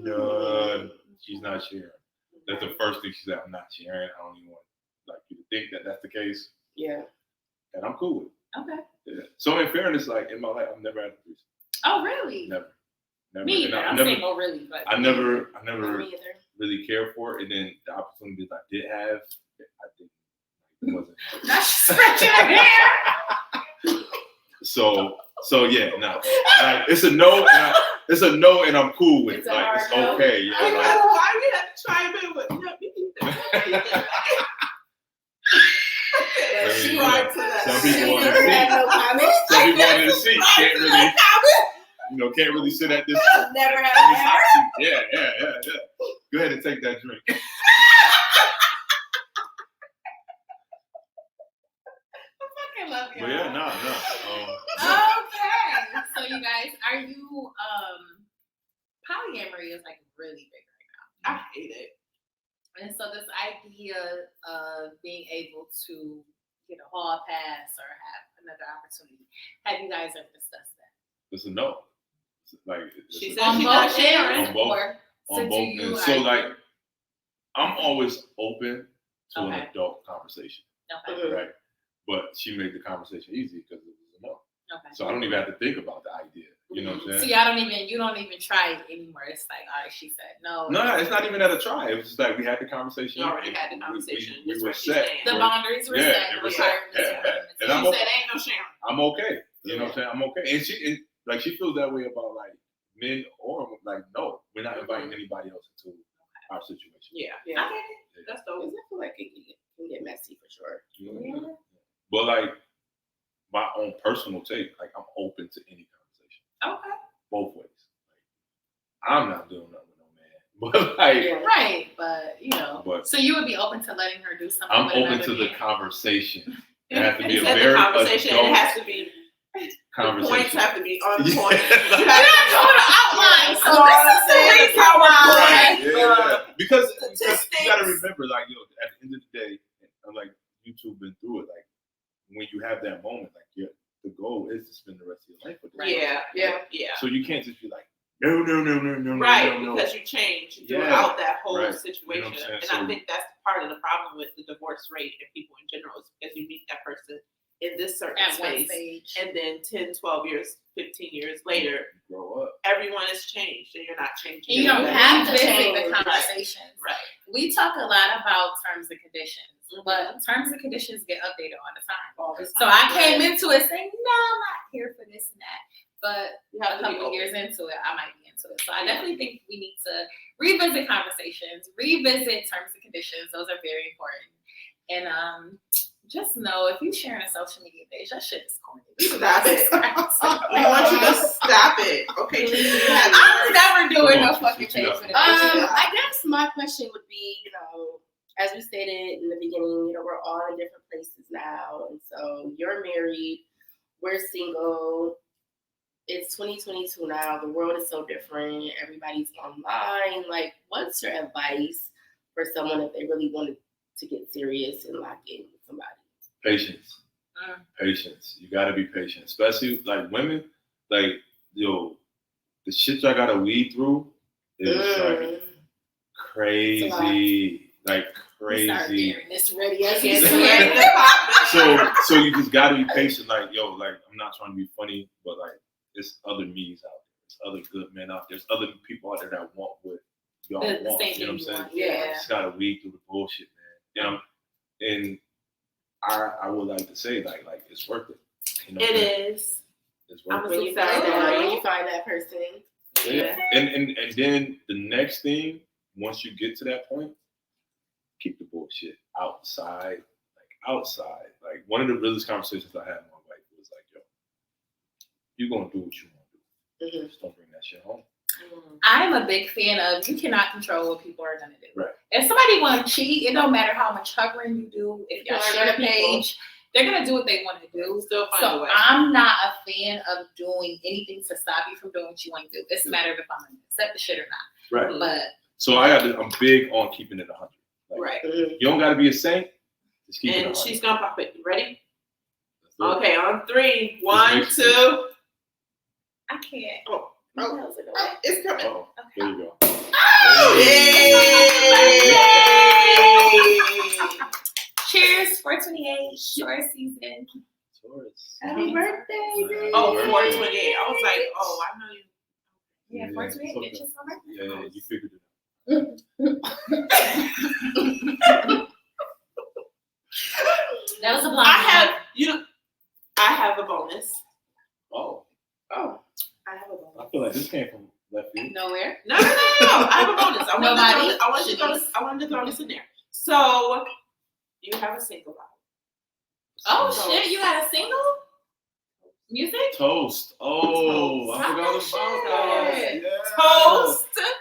Really? She's not sharing. That's the first thing she said. I'm not sharing. I don't even want you to think that that's the case. Yeah. And I'm cool with it. Okay. Yeah. So in fairness, like in my life, I've never had a threesome. Oh, really? Never. Me either. I'm saying no, really, but I never really cared for it. And then the opportunities I did have, I think it wasn't. Not stretching her hair. So yeah, no. Like, it's a no. It's a no, and I'm cool with it. Like it's okay. Yeah, I know why we had to chime in with Some people want to see. Can't really sit at this. Never had a Yeah. Go ahead and take that drink. I love you. But yeah, no. Okay. So you guys, are you polyamory is like really big right now. I hate it. And so this idea of being able to get a hall pass or have another opportunity, have you guys ever discussed that? It's a no. She said she's not sharing. On both ends. So I'm always open to an adult conversation. Okay. Right. But she made the conversation easy because it was a no. Okay. So I don't even have to think about the idea. You know what I'm saying? So you don't even try it anymore. It's like, all right, she said no. No, it's not even at a try. It was just like we had the conversation. We already had the conversation. We were set. The boundaries were set. And I'm okay. Said ain't no sharing. I'm okay. You know what I'm saying? I'm okay. And she feels that way about like men or like no, we're not inviting anybody else into our situation. Yeah. I get it. That's dope. I feel like it can get messy for sure. Yeah. But like my own personal take, like I'm open to any conversation. Okay. Both ways. Like, I'm not doing nothing with no man. But like right, but so you would be open to letting her do something. I'm with open to man? The conversation. It has to be a very very conversation. adult It has to be conversation. The points have to be on point. You're not going to outline. So this is the reason why. Right. Yeah. Because you gotta remember, like, at the end of the day, like YouTube been through it, like when you have that moment, like the goal goal is to spend the rest of your life with them. Yeah. So you can't just be like, no. Right, no. because you change throughout that whole right. situation. You know and I think that's part of the problem with the divorce rate and people in general is because you meet that person in this certain space. And then 10, 12 years, 15 years later, you grow up. Everyone has changed and you're not changing. You don't have to visit the conversations. Right. We talk a lot about terms and conditions, but terms and conditions get updated all the time. So I came into it saying, no, I'm not here for this and that. But a couple years into it, I might be into it. So I definitely think we need to revisit conversations, revisit terms and conditions. Those are very important. And just know if you're sharing a social media page, that shit is corny. Stop it. We want you to stop it. Okay, I'm never doing no fucking page for the I guess my question would be, as we stated in the beginning, we're all in different places now. And so you're married, we're single. It's 2022 now. The world is so different. Everybody's online. Like, what's your advice for someone if they really wanted to get serious and lock in with somebody? Patience. Patience. You gotta be patient. Especially like women, like, the shit y'all gotta weed through is like crazy. Like crazy. It's ready as So you just gotta be patient. Like, I'm not trying to be funny, but like, there's other me's out there. There's other good men out there. There's other people out there that want what y'all want. You know what I'm saying? Yeah. You just gotta weed through the bullshit, man. And I would like to say like it's worth it. It is. It's worth it. When you find that person. Yeah. And then the next thing, once you get to that point, keep the bullshit outside. Like one of the realest conversations I had with my wife was like, you're gonna do what you want to do. Just don't bring that shit home. I'm a big fan of you cannot control what people are gonna do. Right. If somebody want to cheat, it don't matter how much hovering you do. If y'all share a page, they're gonna do what they want to do. Still find a way. I'm not a fan of doing anything to stop you from doing what you want to do. It's a matter of if I'm gonna accept the shit or not. Right. But so I'm big on keeping it 100. Like, right. You don't gotta be a saint. Just keep it 100. And she's gonna pop it. You ready? Okay, on 3. 1, 2. I can't. Oh, it's coming. Oh, there you go. Cheers, 428, short season. Taurus. Happy birthday, baby. Oh, 428. I was like, I know you. Yeah, 428, okay. bitches on my Yeah, you figured it That was a blind. I have a bonus. out. I have a bonus. I feel like this came from left field. Nowhere. No. I have a bonus. I wanted to throw this in there. So, you have a single album. Oh shit! You got a single? Music? Toast. Oh, I forgot about shit. that. Yeah.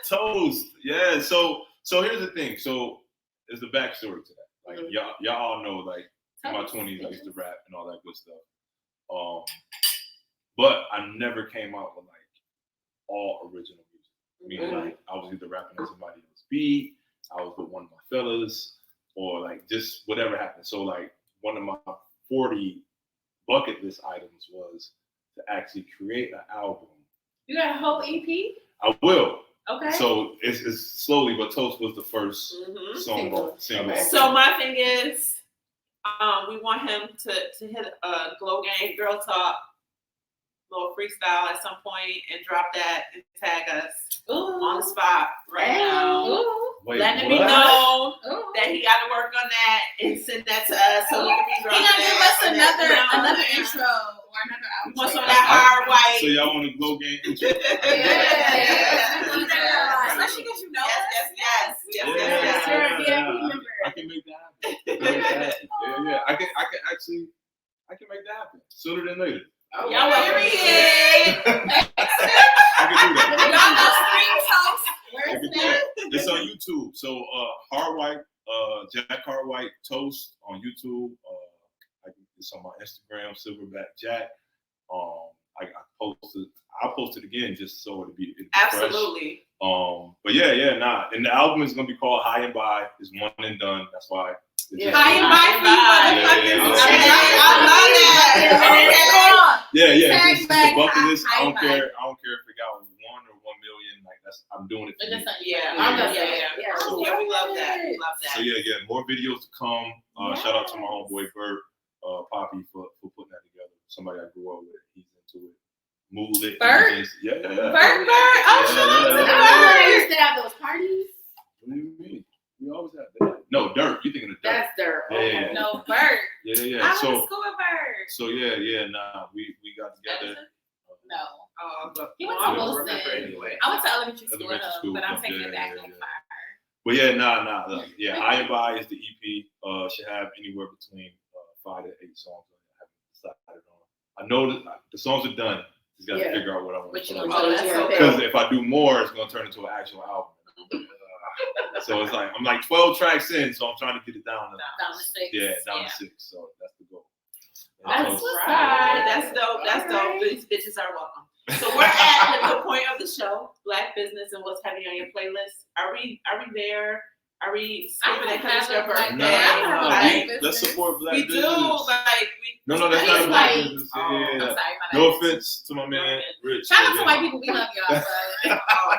Toast. Yeah. So here's the thing. So there's the backstory to that. Like y'all all know, like in my 20s, I used to rap and all that good stuff. But I never came out with like all original music. Meaning like I was either rapping on somebody else's beat, I was with one of my fellas, or like just whatever happened. So like one of my 40 bucket list items was to actually create an album. You got a whole EP? I will. Okay. So it's slowly, but Toast was the first single. So my thing is, we want him to hit a Glow Gang Girl Talk little freestyle at some point and drop that and tag us on the spot now. Wait, Let me know that he got to work on that and send that to us so we can be dropping. He gonna give us another intro or another album. Want some of that hard white? So y'all want to Glow Gang intro? Yeah. Especially because you know us. Yes. I can make that happen. Yeah. I can make that happen sooner than later. Oh, y'all period. I can do that. Y'all know Streams House. It's on YouTube. So Hard White, Jac Hard White Toast on YouTube. It's on my Instagram, Silverback Jack. I'll post it again just so it'll be absolutely fresh. But yeah. And the album is gonna be called High and By. It's one and done. That's why. High and By. I love that. Yeah. Hashtag It's a Black bucket list. I Hard don't care. White. I don't care if it got 1 or 1 million. Like I'm doing it. For me. Yeah. So- Yeah, we love that. We love that. So yeah, more videos to come. Shout out to my homeboy Bert, Poppy for putting that together. Somebody I grew up with. He's into it. Move it. Bert? Yeah. Bert. Oh, shout out to I Bert. remember I used to have those parties. What do you mean? We always have that. No, Dirt. You thinking of Dirt? That's Dirt. Yeah. No, Bert. Yeah. I went to So school with Bert. Nah. We got together. No. But He went I to don't Wilson. remember anyway. I went to elementary school with Elementary him, school, but I'm yeah, taking it back in yeah. fire. But yeah, nah. Yeah, I and By is the EP. Should have anywhere between 5 to 8 songs. I haven't decided on. I know that the songs are done. Just got to figure out what I want Which to you put gonna on. choose? so Because if I do more, it's gonna turn into an actual album. So it's like I'm like 12 tracks in, so I'm trying to get it down to Down to 6. down to 6. So that's the goal. That's So- Right. That's dope. That's dope. These bitches are welcome. So we're at the point of the show, Black business and what's heavy on your playlist. Are we there? Are we skipping it because it's your birthday? Let's support Black we business. do, like No, that's He's not a Black white. business. Oh, Yeah. I'm sorry, my No bad. offense to my man Rich. Shout out but to white people. We love y'all, but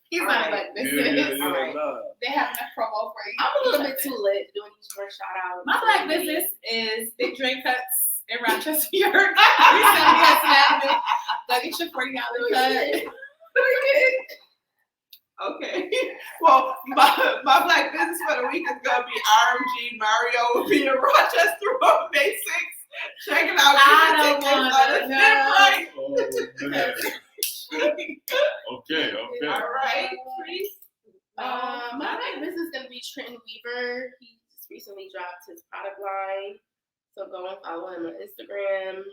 he's not Alright. like this. Yeah. Alright. Nah. They have enough promo for you. I'm a little bit too lit doing each more shout out. My Black business is Big Drink Cuts in Rochester, New York. Recently has happened. Go get your $40 cut. Okay. Well, my Black business for the week is gonna be RMG Mario will be in Rochester on May 6th. Check it out. I Get don't your tickets on wanna the Oh, man. Okay. All right, please. My Black business is gonna be Trenton Weaver. He just recently dropped his product line, so go and follow him on Instagram.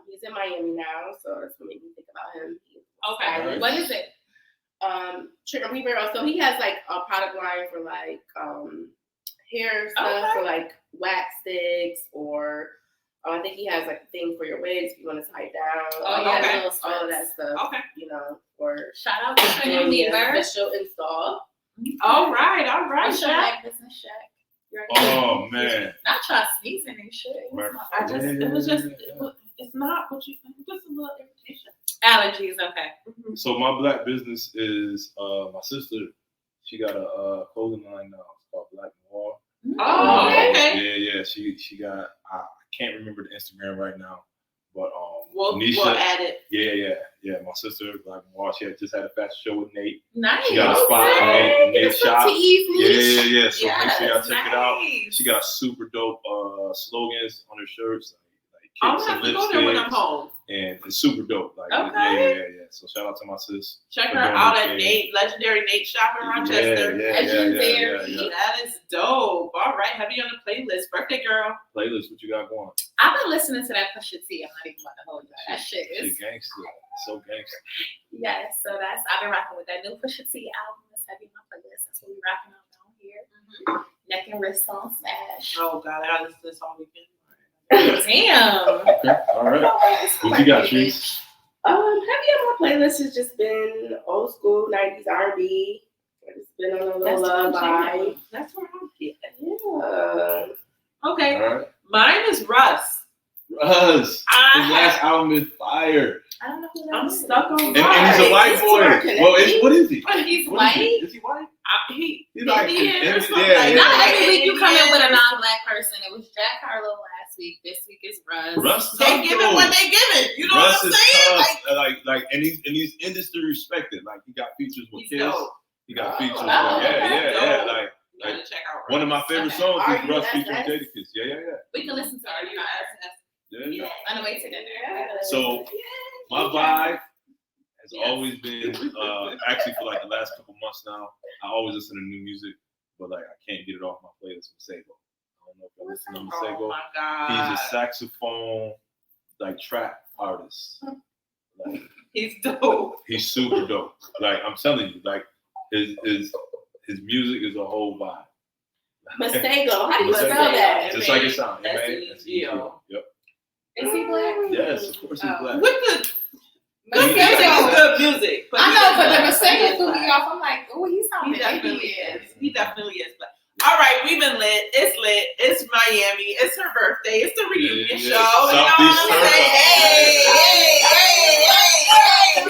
He's in Miami now, so that's what made me think about him. Okay. What is it? Trenton Weaver. So he has like a product line for like hair stuff, for like wax sticks, or I think he has like a thing for your wigs if you want to tie it down. Oh, yeah. All of that stuff. Okay. You know, for Shout out to Trenton Weaver. official install. All right. What's your Shaq. Black business, Shaq? Oh man. Not y'all sneezing and shit. It's not what you think. Just a little irritation. Allergies, okay. So my Black business is my sister. She got a clothing line now. It's called Black Noir. Oh, okay. Yeah. She got. I can't remember the Instagram right now, but We'll Nisha. add it. Yeah. My sister Black Noir. She had just had a fashion show with Nate. Nice. She got a spot in Nate's shop. Yeah. So make sure y'all check it out. Nice. She got super dope slogans on her shirts. I'm Kicks gonna and have to go there when I'm lipsticks, home. and it's super dope. Like, Okay. yeah. So shout out to my sis. Check for her doing out her at thing. Legendary Nate Shop in Rochester. Yeah. That is dope. All right, heavy on the playlist. Birthday girl. Playlist, what you got going? I've been listening to that Pusha T. I'm not even about to hold you. That shit is. She gangster. So gangster. Yes, so I've been rocking with that new Pusha T album. It's heavy on my playlist. That's what we rocking on down here. Neck and wrist song smash. Oh God, I listened to this all weekend. Damn. Okay. All right. What you got, Trees? Heavy on my playlist has just been old school 90s R&B. It's been on a little vibe. That's where I'm getting. Yeah. Okay. All right. Mine is Russ. Russ. His last album is fire. I don't know who that I'm is. stuck on And he's a white boy. Well, what is he? He's What white. Is he white? He's like Indian or yeah, something. yeah. Not every week you come in Indian. with a non-black person. It was Jac Hard White last week. This week is Russ. Russ They tough, give though. it what they give it. You know Russ what I'm is saying? tough. And he's industry respected. Like he got features with He's Kiss. dope. He got features with okay. yeah. Dope. Like You gotta check out Russ. one of my favorite Okay. songs Are is You Russ SS? featuring Jadakiss. Yeah. We can listen to Are it. you Yeah. On the way to dinner. So my vibe has always been actually for like the last couple months now. I always listen to new music, but like I can't get it off my playlist from Sego. I don't know if you're listening to Oh Sego. my God. He's a saxophone like trap artist. Like He's dope. he's super dope. Like I'm telling you, like his music is a whole vibe. Masego. How do you Masego. spell that? Just like it sounds. S-E-G-O. Yep. Is he black? Yes, of course he's black. With the Masego. good music. I know, but the Masego threw me off. I'm like, oh, he sounds He like definitely is. He definitely is black. All right, we've been lit. It's lit. It's Miami. It's her birthday. It's the reunion show. You know what I'm saying? Hey.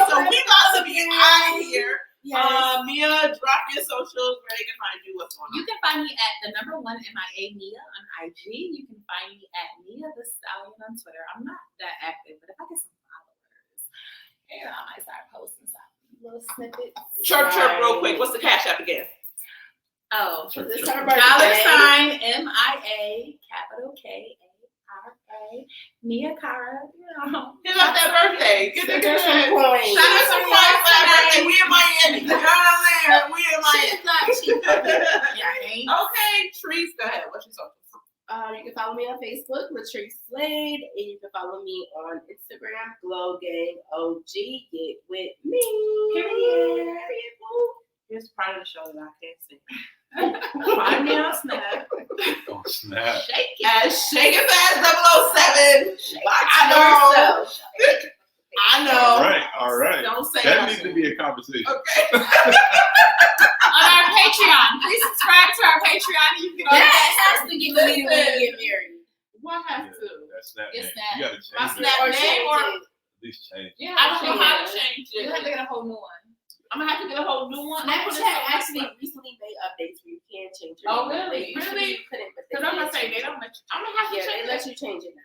So we about to be out of here. Yes. Mia, drop your socials where they can find you. What's going on? You can find me at the #1 MIA Mia on IG. You can find me at Mia the Stallion on Twitter. I'm not that active, but if I get some followers, I might start posting some little snippets. Chirp, real quick. What's the cash app again? Oh, This is $$ her birthday. MIA KARA Mia Cara. Get out that birthday. Get Send that her some coins. Shout out some points for that birthday. We in Miami. You know what I'm saying? We in Miami. Okay, Trees, go ahead. What's your social? You can follow me on Facebook, Latrice Slade, and you can follow me on Instagram, Glow Gang OG. Get with me. Period. Here's part of the show that I can't see. Find me on Snap. Oh, snap. Shake it. As Shake It Fast 007. I know. All right. Don't say That nothing. needs to be a conversation. Okay. On our Patreon. Please subscribe to our Patreon. You can That has to get deleted when you get married. What has Yeah, to? that snap It's name. that. You gotta change My it. snap Or name change or it. At least change it. Yeah, I don't know how to change You have to it. get a whole new one. I'm gonna have to get a whole new one. Snapchat actually recently made updates where you can change your Oh, name. really? They usually couldn't, but they Because I'm can gonna say change they it. don't let you. I'm gonna have to Yeah, check they it. let you change it now.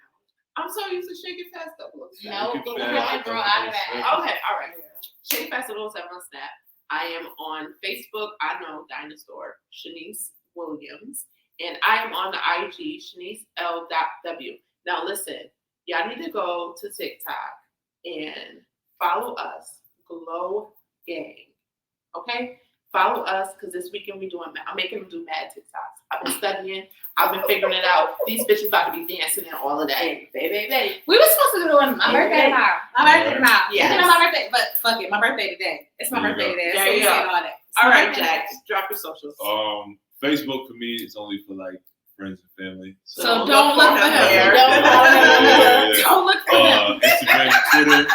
I'm so used to Shake It Fast 007. No, Shake It we're Fast, gonna grow out of that. 007. Okay, all right. Shake It Fast 007 on Snap. I am on Facebook. I know Dinosaur Shanice Williams, and I am on the IG Shanice L.W. Now listen, y'all need to go to TikTok and follow us, Glow Gang. Okay, follow us because this weekend I'm making them do mad TikToks. I've been studying. I've been figuring it out. These bitches about to be dancing and all of that. Baby. We were supposed to do it on my birthday tomorrow. My birthday tomorrow. Yes. It's not my birthday, but fuck it, my birthday today. It's my There you birthday go. today. There So we you go. said all that. All right, It's my Jack, birthday. drop your socials. Facebook for me is only for like friends and family. So don't look for him. here. Don't look for him. Instagram, Twitter,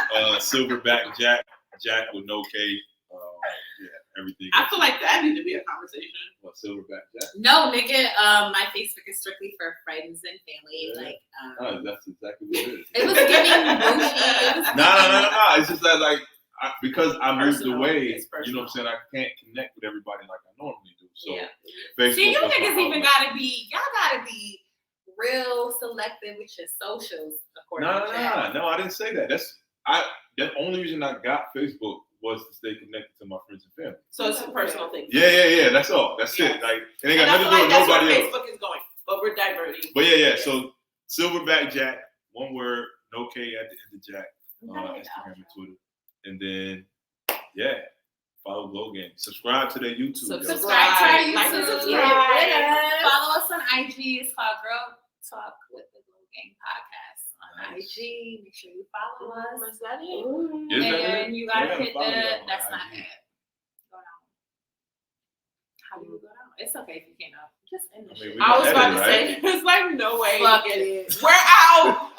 Silverback Jack, Jack with no K. Yeah, everything. I feel like that needs to be a conversation. What, Silverback Jack? No, nigga. My Facebook is strictly for friends and family. Yeah. Like, Oh, that's exactly what it is. it was giving bougie. No. It's just that because I moved Personal. away, It's you know what I'm saying? I can't connect with everybody like I normally do. So Yeah. Facebook See, you was my niggas even outlet. y'all gotta be real selective with your socials. According to Jack. No, I didn't say that. The only reason I got Facebook was to stay connected to my friends and family. So it's a personal thing. Yeah. That's all. That's Yes. it. Like, it ain't And got I nothing feel to do like with that's where nobody else. Facebook is going, but we're diverting. But yeah. So Silverback Jack, one word, no K at the end of Jack. Instagram and Twitter, and then follow Glow Gang. Subscribe to their YouTube. yo. Subscribe to our YouTube. Like and subscribe. Yeah. Follow us on IG. It's called Girl Talk with the Glow Gang Podcast on Nice. IG. Make sure you follow us. Is that it? Is that And it? you gotta hit follow the. y'all on That's IG. not it. Go down. How do you go down? It's okay if you can't. Just end the I mean, shit. we I was can about to edit, say, there's like no way. Fuck to get it. it. We're out.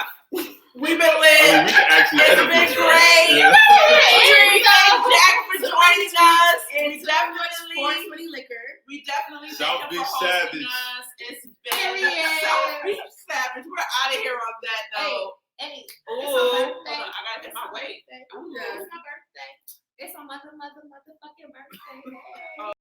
We've been I mean, lit. we can actually It's edit been this, great. right? Yeah. We thank Jack for joining us. We definitely South thank him Beach for hosting Savage. us. It's been Period. South Beach Savage. We're out of here on that note. Hey, Ooh, it's my birthday. hold on, I gotta get my weight. It's my birthday. It's my motherfucking birthday.